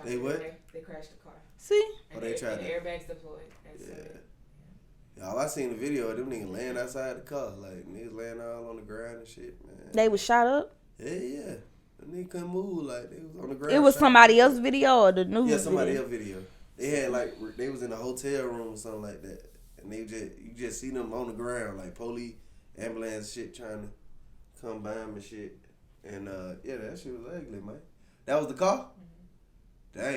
A: They what?
C: They crashed the car.
B: See?
C: And they tried the airbags deployed.
A: Yeah. All I seen the video of them niggas laying outside the car. Like, niggas laying all on the ground and shit, man.
B: They was shot up?
A: Yeah. They couldn't move, like they was on the ground.
B: It was somebody else's video or the news?
A: Yeah, somebody else's video. They had like they was in a hotel room or something like that, and you just see them on the ground like police, ambulance, shit trying to come by them and shit. And yeah, that shit was ugly, man. That was the car. Damn.
D: Well,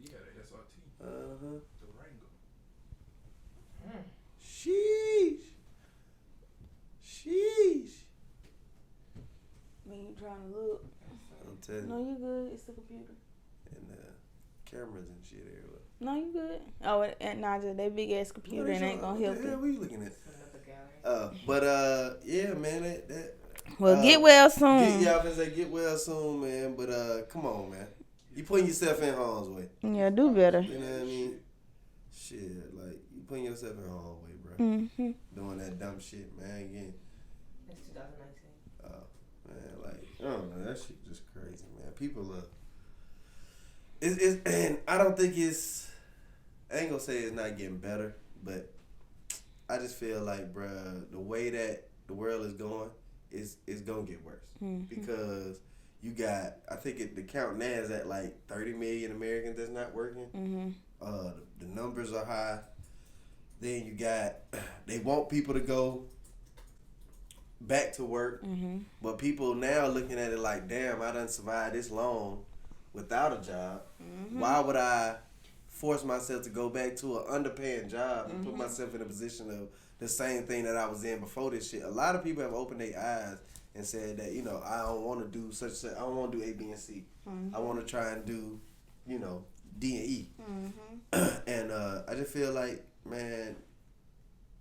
D: you got an SRT. The Wrangle. Sheesh.
B: Man, you trying to look?
A: I'm telling you.
B: No, you good. It's the computer.
A: And cameras and shit everywhere.
B: No, you good. Oh, and Naja, that big ass computer and ain't gonna help you.
A: What you looking at? Yeah, man, that.
B: Well, get well soon.
A: Get well soon, man. But come on, man. You putting yourself in harm's way.
B: Yeah, do better.
A: You know what I mean? Shit, like you putting yourself in harm's way, bro.
B: Mm-hmm.
A: Doing that dumb shit, man. Again.
C: It's 2019.
A: Man, like I don't know, that shit just crazy, man. People are. It's and I don't think it's. I ain't gonna say it's not getting better, but I just feel like, bruh, the way that the world is going, it's gonna get worse because you got. I think the count now is at like 30 million Americans that's not working. Mm-hmm. The numbers are high. Then you got. They want people to go back to work, but people now looking at it like, damn, I done survived this long without a job. Why would I force myself to go back to an underpaying job and put myself in a position of the same thing that I was in before this shit? A lot of people have opened their eyes and said that, I don't want to do such. I don't want to do A, B, and C. I want to try and do, D and E. And I just feel like, man,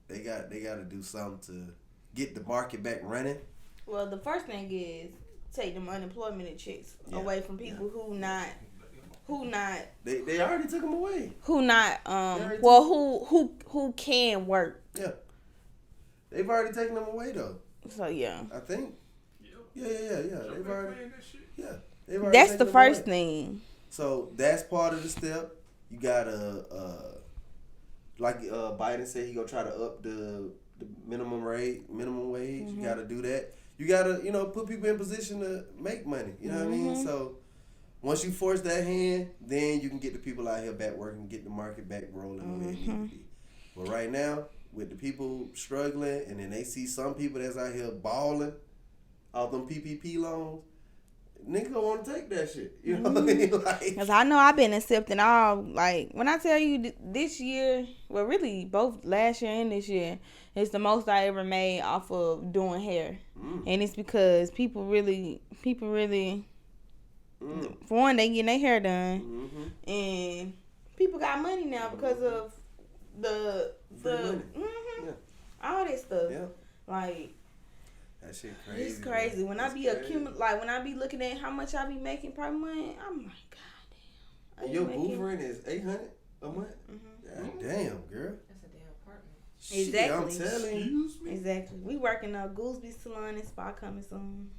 A: they got to do something to get the market back running.
B: Well, the first thing is take them unemployment checks away from people who not.
A: They already took them away.
B: Who not? Who can work?
A: Yeah. They've already taken them away though.
B: So yeah.
A: I think. Yeah. They've already. Yeah.
B: That's the first thing.
A: So that's part of the step. You gotta like Biden said, he gonna try to up the minimum wage. You gotta do that. You gotta, put people in position to make money. You know what I mean? So once you force that hand, then you can get the people out here back working, get the market back rolling the way it needs to be. But right now, with the people struggling, and then they see some people that's out here balling off them PPP loans, niggas don't want to take that shit. You know what I mean? Because
B: I know I've been accepting all, like, when I tell you this year, well, really, both last year and this year, it's the most I ever made off of doing hair. And it's because people really, for one, they getting their hair done. And people got money now because of the all this stuff. Yeah. Like,
A: that shit crazy.
B: It's crazy. Man. When I be when I be looking at how much I be making per month, I'm like, God damn.
A: Your Boovering is $800 a month? God damn, girl.
C: That's a damn apartment.
B: Exactly.
A: Shit, I'm telling you.
B: Exactly. We working on Goolsby Salon and Spa coming soon.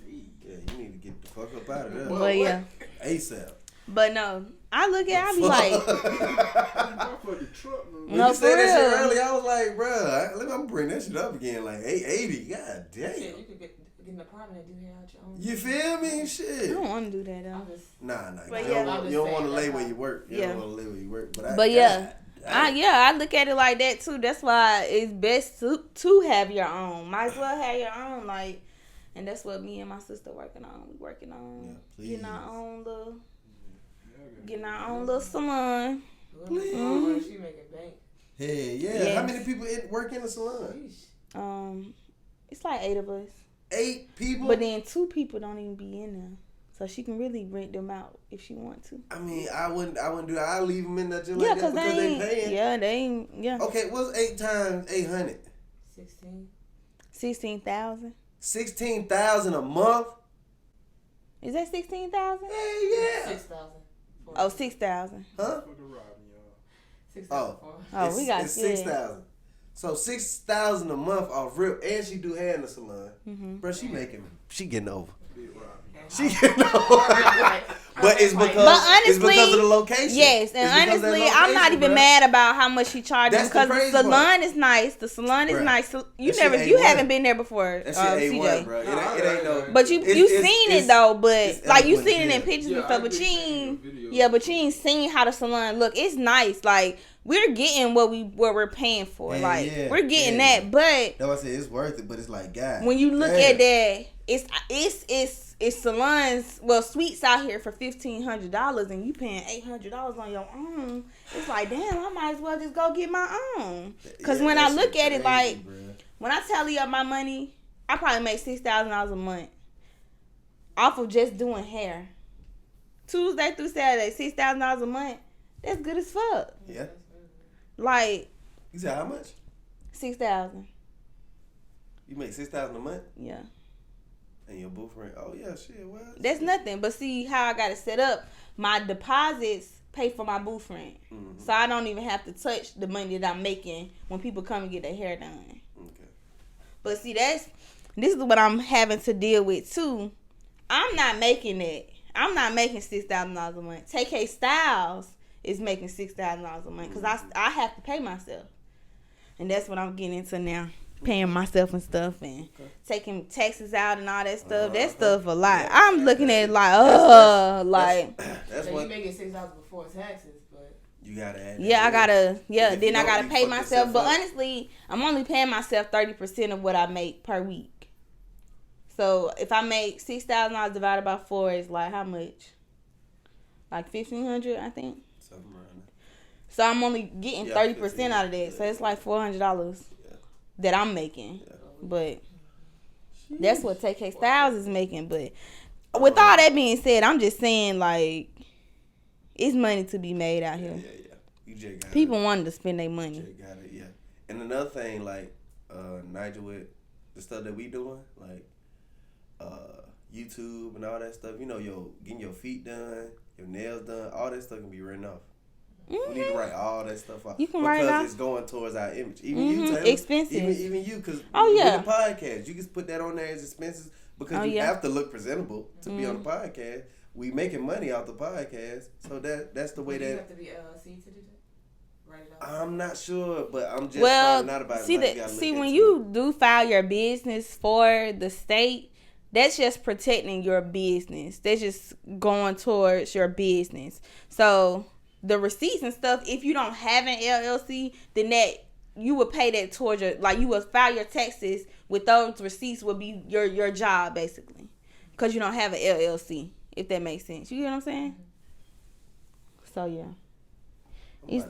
A: Yeah, you need to get the fuck up out of there.
B: But yeah.
A: ASAP.
B: But no, I look at I be like,
A: when you said that shit earlier, I was like, bruh, I'm gonna bring that shit up again, like 880. God damn.
C: You could get an apartment and do hair out your own.
A: You feel me? Shit.
B: I don't want to do that though.
A: Nah.
B: But
A: you don't want to lay where you work. You don't want to lay where you work. But
B: yeah, I look at it like that too. That's why it's best to have your own. Might as well have your own, like, and that's what me and my sister working on. We working on getting our own little salon.
C: Mm-hmm. She making bank.
A: Hey, yeah. Yes. How many people work in the salon?
B: It's like 8 of us.
A: 8 people?
B: But then 2 people don't even be in there. So she can really rent them out if she want to.
A: I mean, I wouldn't do that. I'll leave them in there just like that because they paying.
B: Yeah, they ain't. Yeah.
A: Okay, what's 8 times 800?
B: 16,000.
A: 16,000 a month?
B: Is that 16,000?
A: Yeah.
C: 6,000.
B: Oh, 6,000.
A: Huh?
C: 6,000.
B: We got
A: it's 6,000. So 6,000 a month off rip, and she do hair in the salon.
B: Mm-hmm.
A: Bro, she getting over. She getting over. But it's because of the location.
B: Yes, and honestly, I'm not even mad about how much she charges because the salon is nice. The salon is nice. You haven't been there before, CJ.
A: Bro. It ain't no.
B: But you seen it though. But like you seen it in pictures and stuff. But you ain't seen how the salon look. It's nice. Like we're getting what we're paying for. We're getting that. But
A: that's why I said it's worth it. But it's like, God,
B: when you look at that, it's salons, suites out here for $1,500 and you paying $800 on your own. It's like, damn, I might as well just go get my own. Because when I look at it, like, when I tally up my money, I probably make $6,000 a month off of just doing hair. Tuesday through Saturday, $6,000 a month. That's good as fuck.
A: Yeah.
B: Like.
A: You said how much?
B: $6,000.
A: You make $6,000 a month?
B: Yeah.
A: And your boyfriend, oh yeah, shit, what?
B: That's nothing. But see how I got it set up. My deposits pay for my boyfriend. Mm-hmm. So I don't even have to touch the money that I'm making when people come and get their hair done. Okay. But see, this is what I'm having to deal with too. I'm not making that. I'm not making $6,000 a month. TK Styles is making $6,000 a month because I have to pay myself. And that's what I'm getting into now. Paying myself and stuff and taking taxes out and all that stuff. That stuff a lot. I'm looking at it like,
C: that's so you making $6,000 before taxes, but
A: you gotta add.
B: Yeah, I gotta. Yeah, then I gotta pay myself. But honestly, I'm only paying myself 30% of what I make per week. So if I make $6,000 divided by 4, it's like how much? Like $1,500, I think.
A: Something around that.
B: So I'm only getting 30% out of that. So it's like $400. That I'm making, but that's what TK Styles is making. But with all that being said, I'm just saying, like, it's money to be made out here.
A: Yeah. You just got
B: people wanting to spend their money.
A: You just got it, yeah. And another thing, like, Nigel, with the stuff that we doing, like, YouTube and all that stuff, you know, getting your feet done, your nails done, all that stuff can be written off. Mm-hmm. We need to write all that stuff off.
B: You can write it off.
A: Because it's going towards our image. Even you, Taylor.
B: Expensive.
A: Even you, because with the podcast, you can put that on there as expenses because you have to look presentable to be on the podcast. We making money off the podcast, so that's the way that.
C: You have to be LLC to do that. Write it off.
A: I'm not sure, but I'm just finding out about it.
B: See, when you do file your business for the state, that's just protecting your business. That's just going towards your business. So the receipts and stuff, if you don't have an LLC, then that you would pay that towards your, like, you would file your taxes with those receipts would be your job basically, because you don't have an LLC, if that makes sense. You get what I'm saying? So yeah,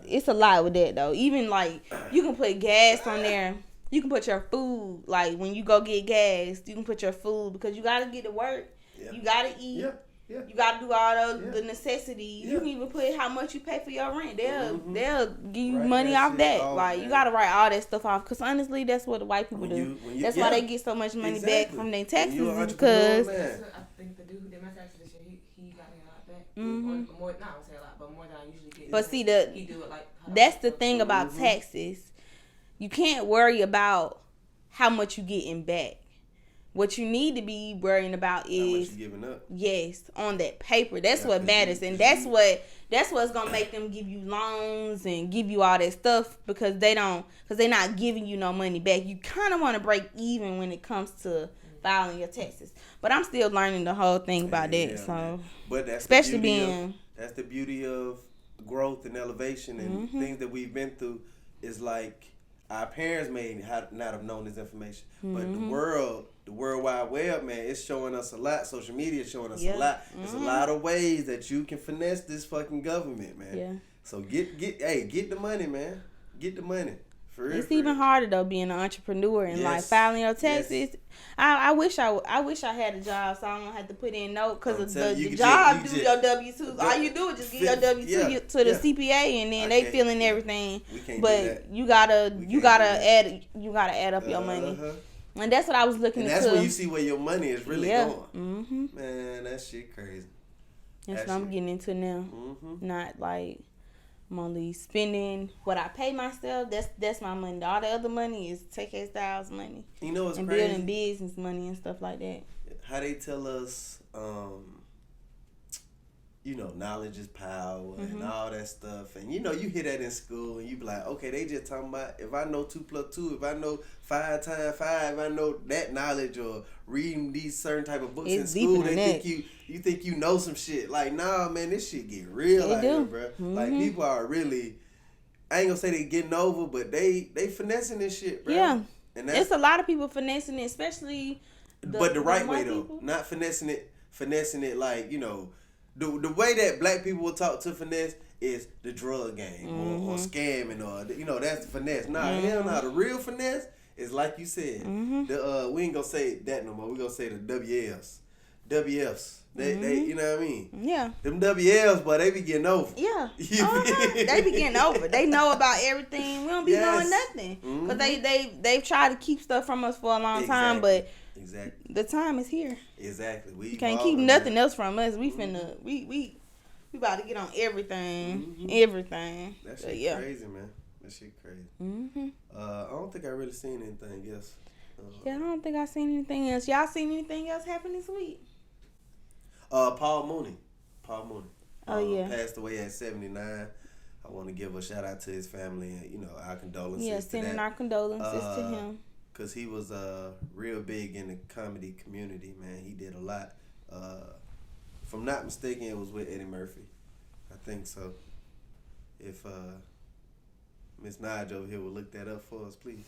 B: it's a lot with that though. Even like you can put gas on there. You can put your food, like when you go get gas, you can put your food because you gotta get to work. Yeah. You gotta eat. Yeah. Yeah. You gotta do all the necessities. Yeah. You can even put how much you pay for your rent. They'll give you money off that. Like you gotta write all that stuff off. Cause honestly, that's what the white people do. That's why they get so much money back from their taxes. Because
C: I think the dude who did my taxes this year, he got me a lot back. More, not I would say a lot, but more than I usually get.
B: But see,
C: he do it like
B: that's the thing about taxes. You can't worry about how much you getting back. What you need to be worrying about is
A: how much you giving up.
B: Yes, on that paper. That's what matters, and that's what's gonna make them give you loans and give you all that stuff because they're not giving you no money back. You kind of want to break even when it comes to filing your taxes, but I'm still learning the whole thing about that. So,
A: but that's
B: especially
A: that's the beauty of growth and elevation and things that we've been through is like our parents may not have known this information, but the World Wide Web, man, it's showing us a lot. Social media is showing us a lot. There's a lot of ways that you can finesse this fucking government, man.
B: Yeah.
A: So get the money, man. Get the money. For real,
B: It's even harder though being an entrepreneur and like filing your taxes.
A: Yes.
B: I wish I had a job so I don't have to put in no because the
A: you
B: job
A: just-
B: do your W-2s. All you do is just get your W-2 to the CPA and then they fill in everything.
A: We can't do
B: But
A: that.
B: you gotta add up your money. And that's what I was looking
A: and
B: into.
A: that's where you see where your money is really going.
B: Mm-hmm.
A: Man, that shit crazy.
B: That's what I'm getting into now.
A: Mm-hmm.
B: Not like I'm only spending what I pay myself. That's my money. All the other money is Take Styles money.
A: You know what's
B: and
A: crazy?
B: building business money and stuff like that.
A: How they tell us, knowledge is power and all that stuff. And, you hear that in school and you be like, okay, they just talking about if I know 2 + 2, if I know 5 × 5, I know that knowledge or reading these certain type of books
B: It's
A: in school,
B: deeper than
A: they
B: that.
A: think you think you know some shit. Like, nah, man, this shit get real
B: They
A: out
B: do.
A: here, bro. Like, people are really, I ain't gonna say they getting over, but they finessing this shit, bro.
B: Yeah.
A: And that's,
B: It's a lot of people finessing it, especially
A: but the right way
B: white
A: though,
B: people.
A: not finessing it like the way that black people will talk to finesse is the drug game or scamming or that's the finesse. Nah, hell no, the real finesse is like you said. The we ain't gonna say that no more. We gonna say the WFs. They you know what I mean?
B: Yeah.
A: Them WLs, boy, they be getting over.
B: Yeah.
A: You feel
B: They be getting over. They know about everything. We don't be knowing nothing. Because they've tried to keep stuff from us for a long time, but
A: Exactly.
B: the time is here.
A: Exactly. We
B: You can't keep nothing else from us. We finna we about to get on everything. Everything.
A: That
B: But
A: shit crazy, man. That shit crazy. I don't think I really seen anything else.
B: Yeah, I don't think I seen anything else. Y'all seen anything else happen this week?
A: Paul Mooney.
B: Oh, yeah.
A: Passed away at 79. I want to give a shout out to his family and our condolences.
B: Yeah,
A: to
B: sending
A: that.
B: our condolences to him.
A: Cause he was real big in the comedy community, man. He did a lot. If I'm not mistaken, it was with Eddie Murphy. I think so. If Miss Nige over here would look that up for us, please.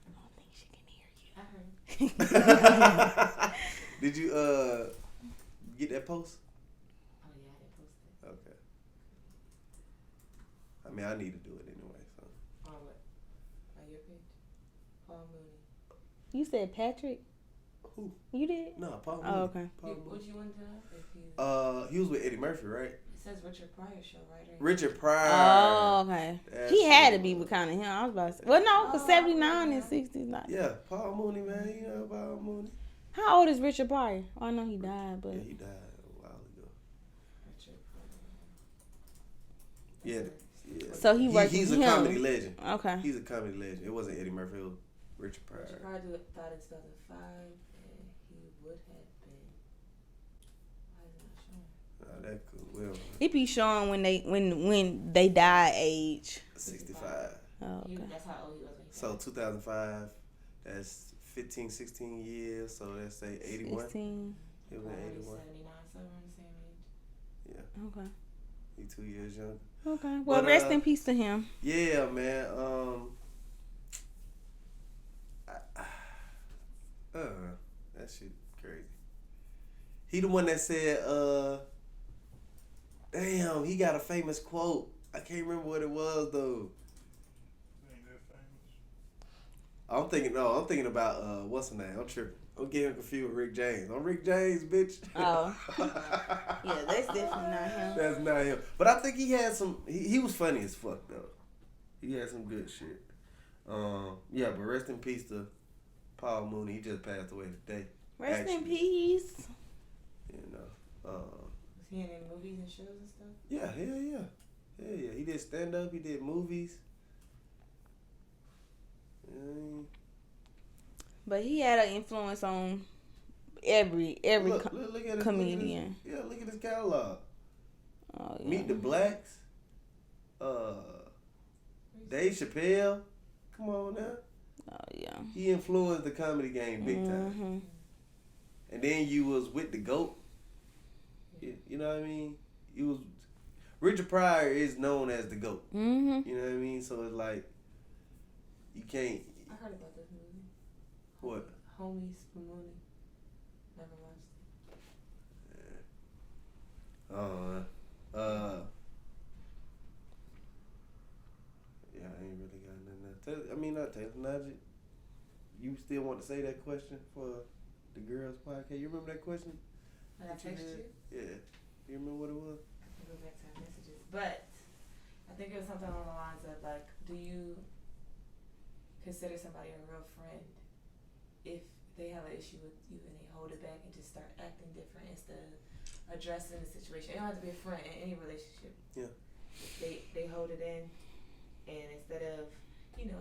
B: I don't think she can hear you.
C: I heard.
A: Did you get that post?
C: Oh yeah, I didn't post it.
A: Okay. I mean, I need to do it anyway. So.
C: On what? On your page? Paul Mooney.
B: You said Patrick?
A: Who?
B: You did?
A: No, Paul Mooney.
B: Oh, okay.
A: Paul
C: What
A: Mooney.
C: you want to know? If
A: He was with Eddie Murphy, right?
C: it says Richard Pryor show right here.
A: Richard Pryor.
B: Oh, okay.
A: That's
B: He had to
A: who
B: be
A: it
B: with
A: was.
B: kind of him. I was about to say. Well, no, because
C: Oh,
B: 79
C: yeah.
B: and 60 is not.
A: Yeah, Paul Mooney, man. You know Paul Mooney.
B: How old is Richard Pryor? Oh, I know he died, but.
A: Yeah, he died a while ago.
C: Richard Pryor.
A: Yeah.
B: So he worked
A: He's
B: with
A: a
B: him.
A: comedy legend.
B: Okay.
A: He's a comedy legend. It wasn't Eddie Murphy. It was Richard Pryor.
C: Richard Pryor died in 2005, and he would have been. Why is it not showing?
A: Oh, that cool. Well,
B: It be showing when they die age.
A: 65.
B: Oh, okay.
C: That's how old he was when he
A: So
C: died.
A: 2005. That's 15, 16 years. So let's say 81.
B: 16.
A: He was
C: Probably
A: 81.
C: 79, somewhere in the same age.
A: Yeah.
B: Okay.
A: He 2 years younger.
B: Okay. Well,
A: But,
B: rest in peace to him.
A: Yeah, man. That shit crazy. He the one that said, damn, he got a famous quote. I can't remember what it was though.
D: Ain't that famous?
A: I'm thinking about what's the name? I'm tripping. I'm getting confused with Rick James. I'm Rick James, bitch.
B: Oh. Yeah, that's definitely not him.
A: That's not him. But I think he had some. He was funny as fuck though. He had some good shit. Yeah, but rest in peace to Paul Mooney. He just passed away today.
B: Rest in
A: Actually.
B: peace.
C: Was he in any movies and shows and stuff?
A: Yeah, hell yeah. He did stand up. He did movies.
B: But he had an influence on every
A: Look at his,
B: comedian.
A: Look at his catalog.
B: Oh, yeah.
A: Meet the Blacks. Dave Chappelle. Come on now.
B: Oh, yeah.
A: He influenced the comedy game big time.
B: Mm-hmm.
A: And then you was with the GOAT. You know what I mean? You was Richard Pryor is known as the GOAT.
B: Mm-hmm.
A: You know what I mean? So it's like you can't.
C: I heard about this movie.
A: What?
C: Homies from Mooney. Never watched it.
A: Yeah, I ain't really got nothing else. I mean, not Taylor. Najee, you still want to say that question for the girls podcast? You remember that question?
C: When I texted you?
A: Yeah. You remember what it was?
C: I can go back to our messages. But I think it was something along the lines of like, do you consider somebody a real friend if they have an issue with you and they hold it back and just start acting different instead of addressing the situation? It don't have to be a friend in any relationship.
A: Yeah.
C: They hold it in, and instead of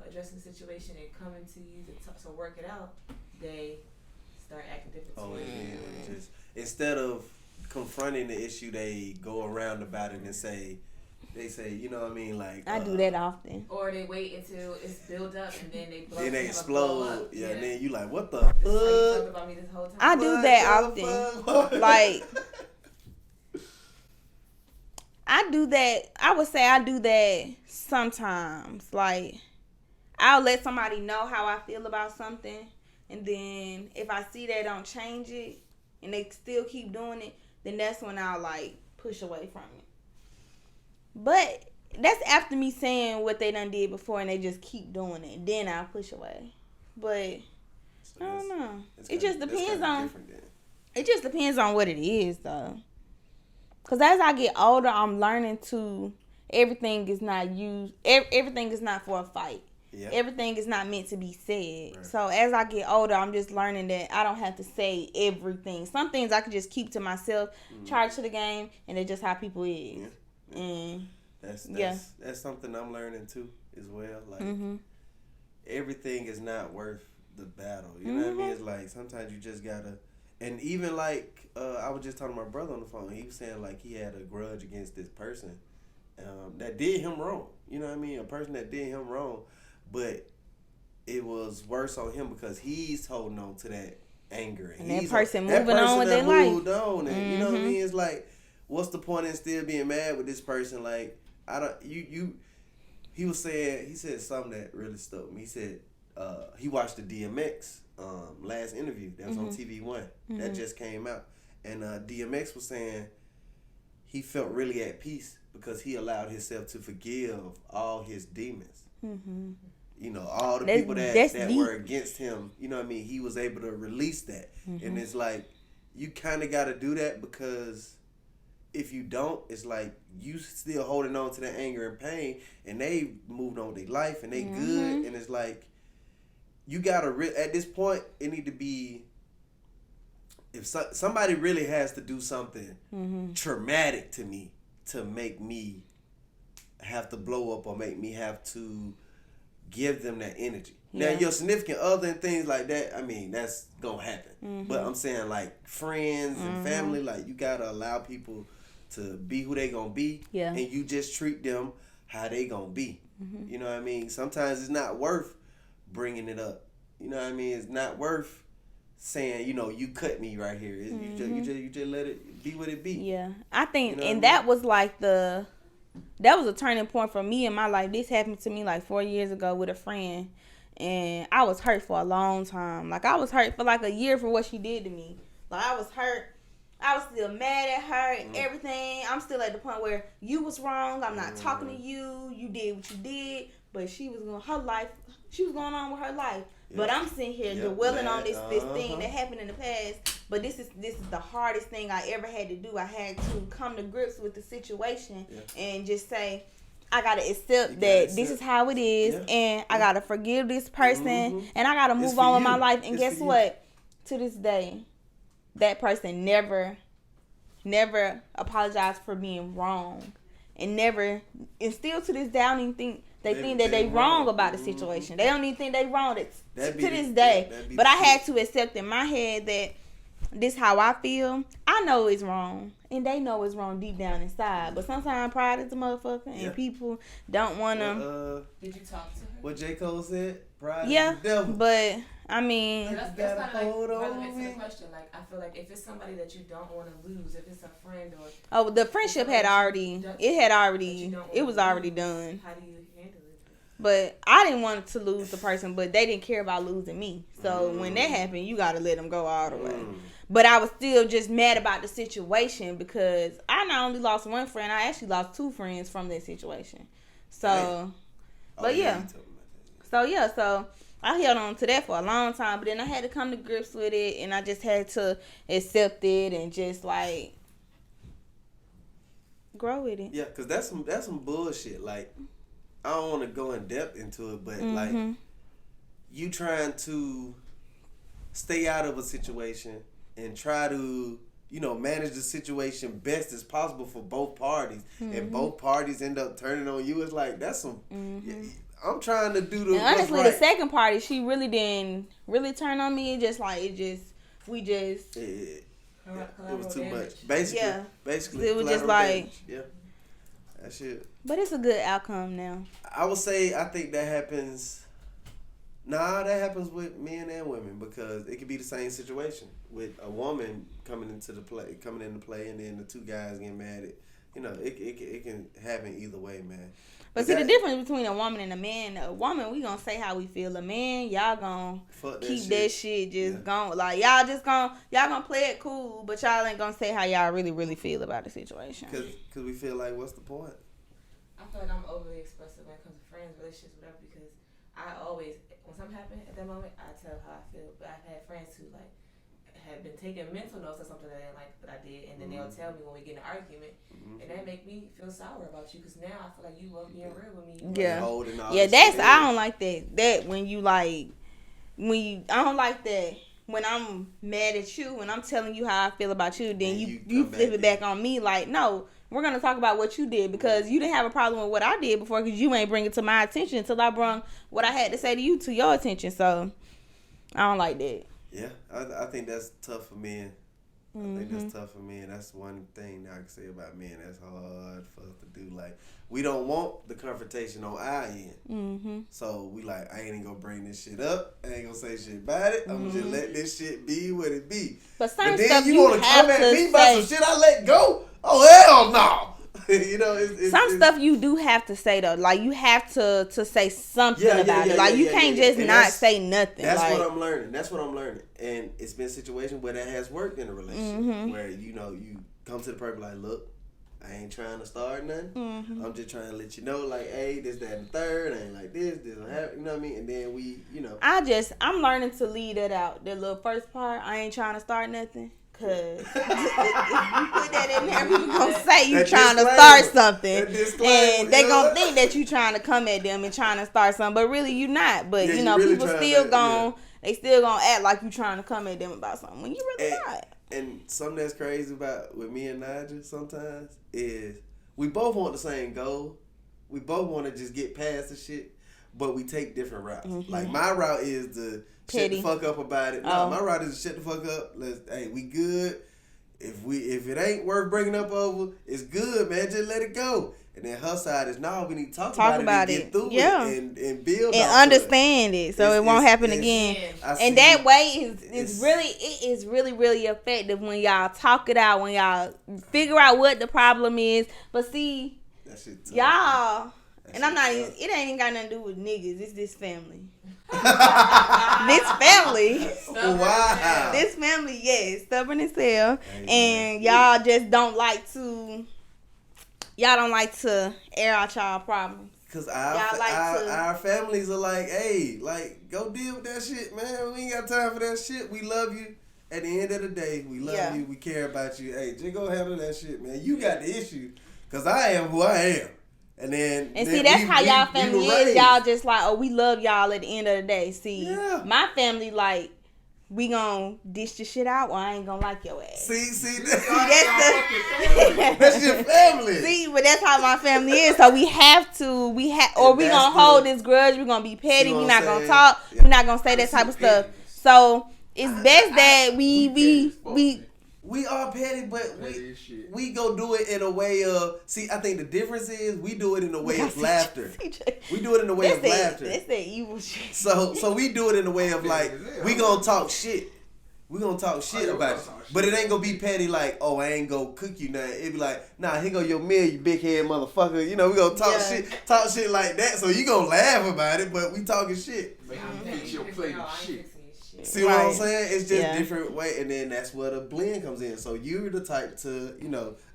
C: addressing the situation and coming to you to work it out, they start acting different.
A: Just instead of confronting the issue, they go around about it and say, you know what I mean, like
B: I do that often.
C: Or they wait until it's built up and then they blow.
A: Then they explode. Yeah, and then you like, what the
C: This is how you
A: fuck?
C: talk about me this whole time.
B: I do that often. Like, I do that. I would say I do that sometimes. Like, I'll let somebody know how I feel about something, and then if I see they don't change it and they still keep doing it, then that's when I'll like push away from it. But that's after me saying what they done did before and they just keep doing it. Then I'll push away. But I don't know. It just depends on. It just depends on what it is, though. Cause as I get older, I'm learning to everything is not used. Everything is not for a fight. Yep. Everything is not meant to be said. Right. So as I get older, I'm just learning that I don't have to say everything. Some things I can just keep to myself, charge to the game, and it's just how people is. Yeah. And that's something I'm learning too as well. Like everything is not worth the battle. You know what I mean? It's like sometimes you just gotta. And even like I was just talking to my brother on the phone. He was saying like he had a grudge against this person that did him wrong. You know what I mean? A person that did him wrong. But it was worse on him because he's holding on to that anger. And that person moving on with their life.
A: Moved on, and you know what I mean? It's like, what's the point in still being mad with this person? Like, he said something that really stuck me. He said he watched the DMX last interview that was on TV1 that just came out. And DMX was saying he felt really at peace because he allowed himself to forgive all his demons. You know, all the people that were against him, you know what I mean? He was able to release that. And it's like, you kind of got to do that because if you don't, it's like you still holding on to that anger and pain, and they moved on with their life and they good. And it's like, you got to, at this point, it need to be, if somebody really has to do something traumatic to me to make me have to blow up or make me have to give them that energy. Yeah. Now, your significant other and things like that, I mean, that's going to happen. But I'm saying, like, friends and family, like, you got to allow people to be who they going to be. Yeah. And you just treat them how they going to be. You know what I mean? Sometimes it's not worth bringing it up. You know what I mean? It's not worth saying, you know, you cut me right here. You just let it be what it be.
B: Yeah. I think, you know, and that was like that was a turning point for me in my life. This happened to me like 4 years ago with a friend. And I was hurt for a long time. Like, I was hurt for like a year for what she did to me. Like, I was hurt. I was still mad at her and everything. I'm still at the point where you was wrong. I'm not talking to you. You did what you did. But she was going on with her life. Yep. But I'm sitting here dwelling on this thing that happened in the past. But this is the hardest thing I ever had to do. I had to come to grips with the situation and just say, I gotta accept that this is how it is, and I gotta forgive this person, and I gotta move on with my life. And guess what? To this day, that person never apologized for being wrong, and still to this day, I don't even think they think that they wrong about the situation. They don't even think they wrong to this day. But I had to accept in my head that this how I feel. I know it's wrong, and they know it's wrong deep down inside. But sometimes pride is a motherfucker, and people don't want to.
C: Did you talk to her?
A: What J. Cole said? Pride is the devil.
B: But I mean,
C: that's kind of like relevant to the question. Like, I feel like if it's somebody that you don't want to lose, if it's a friend or
B: the friendship had already, it was already done.
C: How do you handle it?
B: But I didn't want to lose the person, but they didn't care about losing me. So when that happened, you got to let them go all the way. But I was still just mad about the situation because I not only lost one friend, I actually lost 2 friends from that situation. So, but yeah. So I held on to that for a long time, but then I had to come to grips with it, and I just had to accept it and just like grow with it.
A: Yeah, cause that's some bullshit. Like, I don't want to go in depth into it, but like, you trying to stay out of a situation and try to, manage the situation best as possible for both parties, and both parties end up turning on you. It's like, that's some. I'm trying to do the.
B: And honestly,
A: right.
B: The second party, she really didn't really turn on me. It was
A: too much. Basically,
B: it was just like
A: that shit.
B: But it's a good outcome now.
A: I would say I think that happens. Nah, that happens with men and women because it could be the same situation with a woman coming into play, and then the 2 guys getting mad at. It can happen either way, man.
B: But see, the difference between a woman and a man, a woman, we gonna say how we feel. A man, y'all gonna keep that shit just going. Like, y'all gonna play it cool, but y'all ain't gonna say how y'all really, really feel about the situation.
A: Cause we feel like, what's the point?
C: I feel like I'm overly expressive when it comes to friends, relationships, whatever, because I always, when something happens at that moment, I tell how I feel. But I've had friends who, like, have been taking mental notes of something that I didn't like that I did, and then they'll tell me when we get in an argument, and that make me feel sour about you because now I feel like you love being real with me.
B: I don't like that. That when you like, I don't like that when I'm mad at you and I'm telling you how I feel about you, then you flip it back on me like, no, we're gonna talk about what you did because you didn't have a problem with what I did before because you ain't bring it to my attention until I brought what I had to say to you to your attention. So I don't like that.
A: Yeah, I think that's tough for men. I think that's tough for men. That's one thing that I can say about men. That's hard for us to do. Like, we don't want the confrontation on our end. So we like, I ain't even gonna bring this shit up. I ain't gonna say shit about it. I'm gonna just let this shit be what it be.
B: But then
A: you wanna come at me about some shit I let go? Oh, hell no.
B: Some stuff you do have to say though. Like, you have to say something about it. Like, you can't just not say nothing.
A: That's what I'm learning. And it's been situations where that has worked in a relationship where you come to the person like, look, I ain't trying to start nothing. I'm just trying to let you know, like, hey, this, that, and the third. I ain't like this will happen. You know what I mean? And then we,
B: I'm learning to leave that out. The little first part, I ain't trying to start nothing. Cause if you put that in there, people gonna say you trying to start something, and they gonna think that you trying to come at them and trying to start something, but really you not. But really people still they still gonna act like you trying to come at them about something when you really not.
A: And something that's crazy about with me and Nigel sometimes is we both want the same goal. We both want to just get past the shit, but we take different routes. Like, my route is to shut the fuck up about it. No, my route is to shut the fuck up. We good. If it ain't worth breaking up over, it's good, man. Just let it go. And then her side is, no, we need to talk about it and get through it and build
B: and understand it so it won't happen again. And that way is really, really effective when y'all talk it out, when y'all figure out what the problem is. But see, y'all, and I'm not even, it ain't even got nothing to do with niggas. It's this family. This family.
A: Wow.
B: This family, yes, stubborn as hell. And y'all just don't like to air out y'all problems.
A: Cause our families are like, hey, like, go deal with that shit, man. We ain't got time for that shit. We love you. At the end of the day, we love you. We care about you. Hey, just go handle that shit, man. You got the issue. Cause I am who I am. And see,
B: that's how y'all family is. Y'all just like, oh, we love y'all at the end of the day. See, my family, like, we gonna dish the shit out or I ain't gonna like your ass.
A: See, that's your family.
B: See, but that's how my family is. So we gonna hold this grudge. We're gonna be petty. We're not gonna talk. We're not gonna say that type of stuff. So it's best that we
A: We are petty, but
D: Petty as shit.
A: we go do it in a way of. See, I think the difference is we do it in a way of laughter. We do it in a way of laughter.
B: That's that evil shit.
A: So we do it in a way of like we gonna talk shit. We gonna talk shit about it. But it ain't gonna be petty like, oh, I ain't gonna cook you nothing. It be like, nah, here go your meal, you big head motherfucker. You know, we gonna talk shit like that. So you gonna laugh about it, but we talking shit.
D: Make you fix your plate of shit.
A: See what I'm saying? It's just different way, and then that's where the blend comes in. So you're the type to,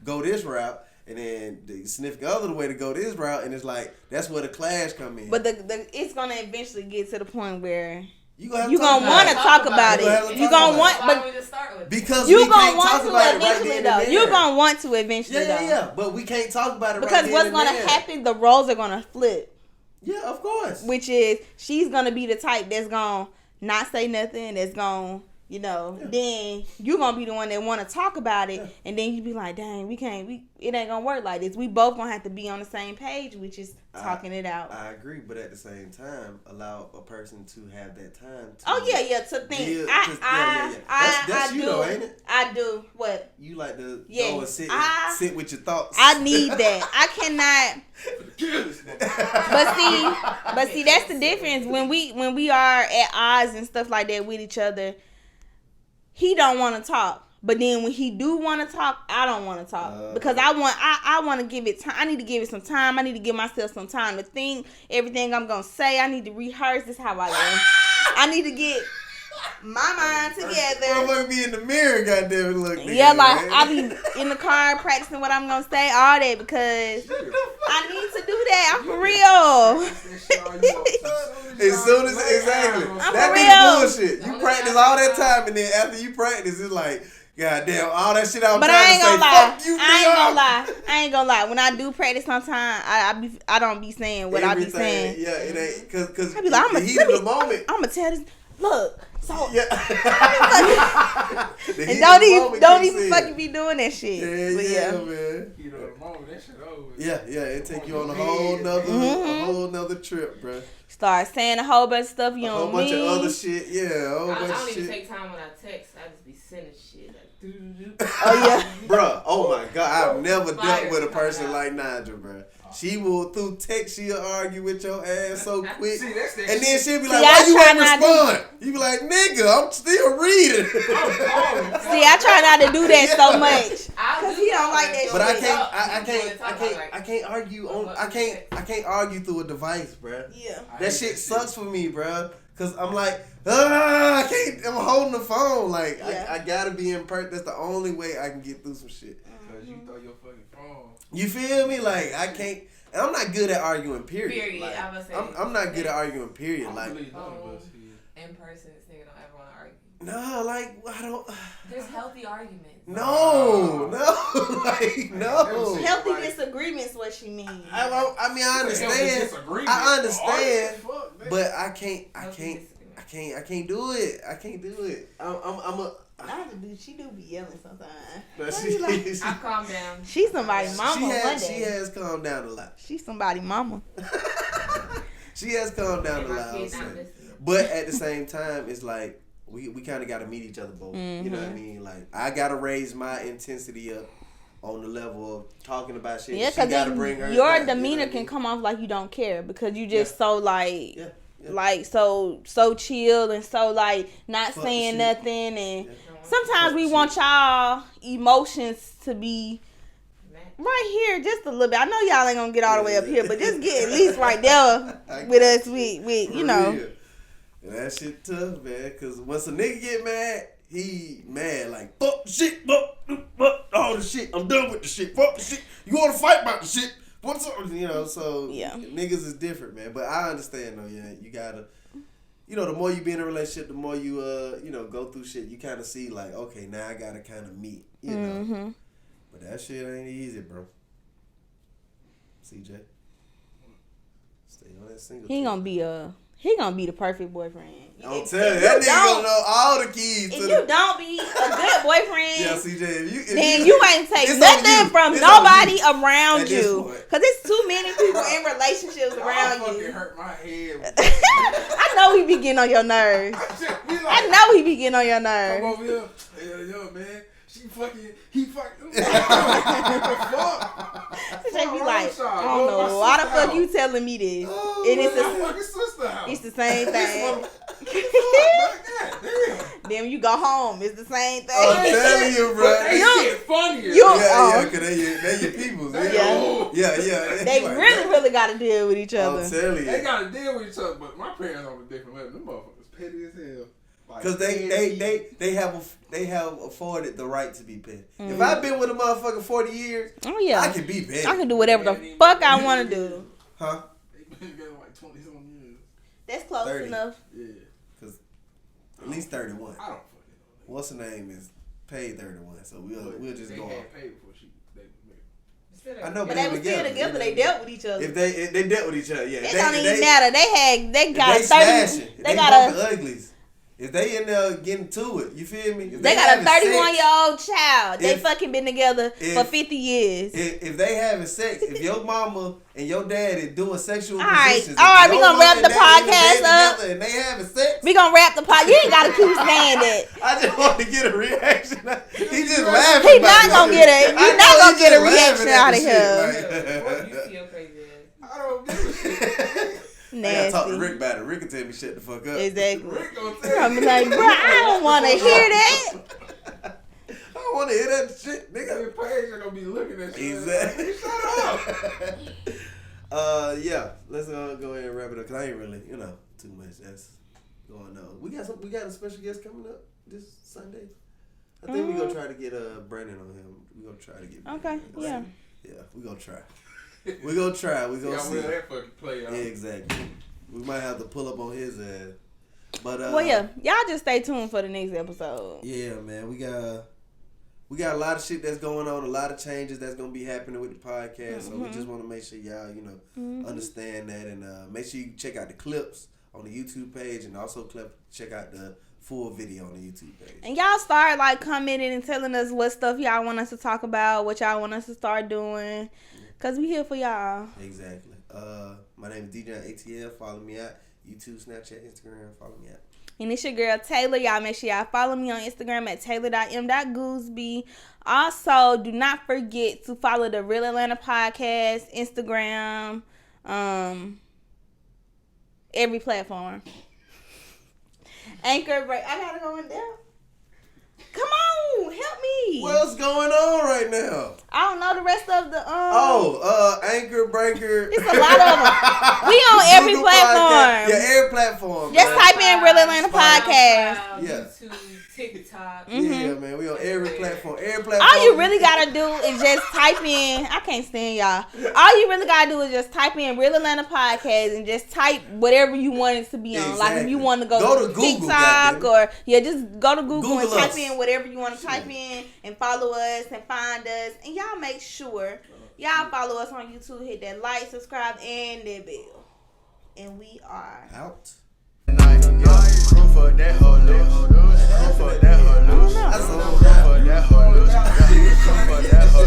A: go this route, and then the significant other the way to go this route, and it's like that's where the clash come in.
B: But it's gonna eventually get to the point where
A: you gonna
B: want to talk about it. You gonna want, but
A: because
B: you
A: we
B: gonna
A: can't
B: want
A: talk
B: to
A: about
B: eventually
A: it right
B: though.
A: then
B: You're gonna want to eventually though.
A: Yeah. But we can't talk about it
B: because
A: right
B: what's
A: then
B: gonna
A: and there.
B: happen? The roles are gonna flip.
A: Yeah, of course.
B: Which is she's gonna be the type that's gonna not say nothing. That's gonna then you're gonna be the one that want to talk about it, and then you be like, dang, it ain't gonna work like this. We both gonna have to be on the same page, which is talking it out.
A: I agree, but at the same time, allow a person to have that time to
B: to think.
A: That's you
B: do.
A: though, ain't it?
B: I do. What?
A: You like to go and sit with your thoughts.
B: I need that. I cannot. But see, that's the difference when we are at odds and stuff like that with each other. He don't want to talk, but then when he do want to talk, I don't want to talk because I want to give it time. I need to give it some time. I need to give myself some time to think everything I'm gonna say. I need to rehearse. This is how I am. I need to get my mind together.
A: I'm be in the mirror, goddamn it, look.
B: Yeah, like I be in the car practicing what I'm gonna say, all that because I need to do that. I'm for real.
A: As soon as exactly,
B: I'm
A: that
B: for
A: be
B: real.
A: bullshit. You practice all that time, and then after you practice, it's like, goddamn, all that shit I was
B: but
A: trying
B: I ain't
A: to say.
B: Gonna lie.
A: Fuck you,
B: I ain't gonna lie. When I do practice sometime, I don't be saying what I be saying.
A: Yeah, it ain't because
B: I be like,
A: the heat of the moment.
B: I'm gonna tell this. Look, so
A: yeah.
B: and don't even fucking be doing that shit.
A: Yeah, man.
D: You know the moment that shit over.
A: Yeah, it take you on a whole nother trip, bro.
B: Start saying a whole bunch of stuff you don't mean.
A: A whole bunch of other shit, yeah.
C: I don't even take time when I text. I just be sending shit.
B: Oh yeah,
A: bro. Oh my god, I've never dealt with a person like Nigel, bro. She will through text. She'll argue with your ass so quick,
D: See, that's
A: and then she'll be like, "Why you ain't respond?" You be like, "Nigga, I'm still reading."
B: See, I try not to do that so much because he don't like that.
A: But
B: shit.
A: I can't argue on. I can't argue through a device, bro.
B: Yeah,
A: that shit sucks for me, bro. Cause I'm like, I can't. I'm holding the phone. Like I gotta be in person. That's the only way I can get through some shit.
D: Cause you throw your fucking phone.
A: You feel me? Like I can't. And I'm not good at arguing. Period. Like,
C: I was
A: I'm not good at arguing. Period. Like
C: in person, this nigga don't ever want to argue.
A: no, like I don't.
C: There's healthy arguments.
A: No, like no.
B: Healthy disagreements, what she means.
A: I mean, I understand. I understand, but I can't do it. I can't do it.
B: She do be yelling sometimes.
A: But
C: I calm down.
B: She's somebody's mama.
A: She has calmed down a lot.
B: She's somebody's mama.
A: She has calmed down a lot. But at the same time, it's like we kind of got to meet each other both. You know what I mean? Like I got to raise my intensity up on the level of talking about shit.
B: Yeah, because your demeanor can come off like you don't care because you just so like. Yeah. Like so chill and so like not saying nothing and sometimes we want y'all emotions to be right here just a little bit. I know y'all ain't gonna get all the way up here, but just get at least right there with us with you know.
A: And that shit tough, man, cause once a nigga get mad, he mad like fuck the shit, fuck all the shit. I'm done with the shit. Fuck the shit. You wanna fight about the shit? What's up? You know, so niggas is different, man. But I understand though, yeah. You gotta, the more you be in a relationship, the more you go through shit. You kind of see like, okay, now I gotta kind of meet, you know. But that shit ain't easy, bro. CJ, stay on that single.
B: He gonna be the perfect boyfriend.
A: Don't tell you. That nigga gonna know all the keys.
B: If you don't be a good boyfriend,
A: yeah, CJ,
B: then you ain't take nothing from nobody around you. Cause it's too many people in relationships around you.
D: Hurt my head.
B: I know he be getting on your nerves. I know he be getting on your nerves.
D: Come over here. Hey, yo, man. He fucking.
B: They be like, I don't know. Why the fuck you telling me this? And it's
D: fucking sister house.
B: It's the same thing. Then you go home. It's the same thing.
A: I'm telling you, bro.
D: But they shit funnier.
A: Yeah, cause they your peoples. Yeah.
B: They really got to deal with each other.
A: I'm telling you.
D: They got to deal with each other, but my parents on a different level. Them motherfuckers petty as hell.
A: Cause they have afforded the right to be petty. If I've been with a motherfucker 40 years, I can be petty.
B: I can do whatever the fuck I want to do.
A: Huh?
D: They been together like 20-something years.
B: That's close
A: 30.
B: enough.
D: Yeah.
A: Cause at least 31.
D: I don't fucking know.
A: What's her name is paid 31, so we'll just go on.
D: They had paid before they married.
A: I know,
B: But they were still together. They dealt with each other.
A: If they dealt with each other, yeah.
B: It don't even matter. They got a 30.
A: Smashing,
B: They got a
A: uglies. If they in there getting to it, you feel me? If
B: they got a 31-year-old
A: sex,
B: child. They fucking been together for 50 years.
A: If they having sex, if your mama and your dad is doing sexual
B: all right,
A: positions,
B: we gonna wrap the podcast up.
A: And they having sex.
B: We gonna wrap the podcast. You ain't gotta keep saying that.
A: I just want to get a reaction. He just laughing.
B: He not gonna get a. You not gonna get a reaction out of here.
C: What you feel crazy ass?
D: I don't give a shit.
A: I gotta talk to
B: Nasty.
A: Rick about it. Rick can tell me shut the fuck up.
B: Exactly.
D: Rick gonna tell
B: I'm like, bro, I don't want to hear that.
A: I don't want to hear that shit, nigga.
D: Your page are gonna be looking at you.
A: Exactly.
D: Shut up.
A: Yeah. Let's go ahead and wrap it up. Cause I ain't really, too much that's going on. We got a special guest coming up this Sunday. I think we gonna try to get Brandon on him. We gonna try to get Brandon.
B: Okay. Yeah.
A: Yeah. We gonna try. We gonna try. We gonna see.
D: Y'all that fucking play out.
A: Yeah, exactly. We might have to pull up on his ass. But
B: Well, yeah, y'all just stay tuned for the next episode.
A: Yeah, man. We got a lot of shit that's going on, a lot of changes that's gonna be happening with the podcast. So we just want to make sure y'all, understand that, and make sure you check out the clips on the YouTube page, and also check out the full video on the YouTube page.
B: And y'all start commenting and telling us what stuff y'all want us to talk about, what y'all want us to start doing, cause we here for y'all.
A: Exactly. My name is DJ ATL. Follow me at YouTube, Snapchat, Instagram. Follow me at.
B: And it's your girl Taylor. Y'all make sure y'all follow me on Instagram at taylor.m.gooseby. Also, do not forget to follow the Real Atlanta Podcast, Instagram, every platform. Anchor break. I gotta go in there. Come on, help me.
A: What's going on right now?
B: I don't know the rest of the
A: Anchor Breaker.
B: It's a lot of them. We on every
A: Google
B: platform.
A: Podcast. Yeah, every platform.
B: Just
A: man.
B: type in Real Atlanta Podcast.
A: Yeah.
C: YouTube, TikTok.
A: Yeah, man. We on every platform. Every platform.
B: All you really gotta do is just type in. I can't stand y'all. All you really gotta do is just type in Real Atlanta Podcast and just type whatever you want it to be on.
A: Exactly.
B: Like if you want to go to
A: Google,
B: TikTok or just go to Google and type
A: us.
B: in whatever you want to type in and follow us and find us. And y'all make sure y'all follow us on YouTube. Hit that like, subscribe, and that bell. And we are
A: out.
E: That whole loose. That whole loose.
A: That's a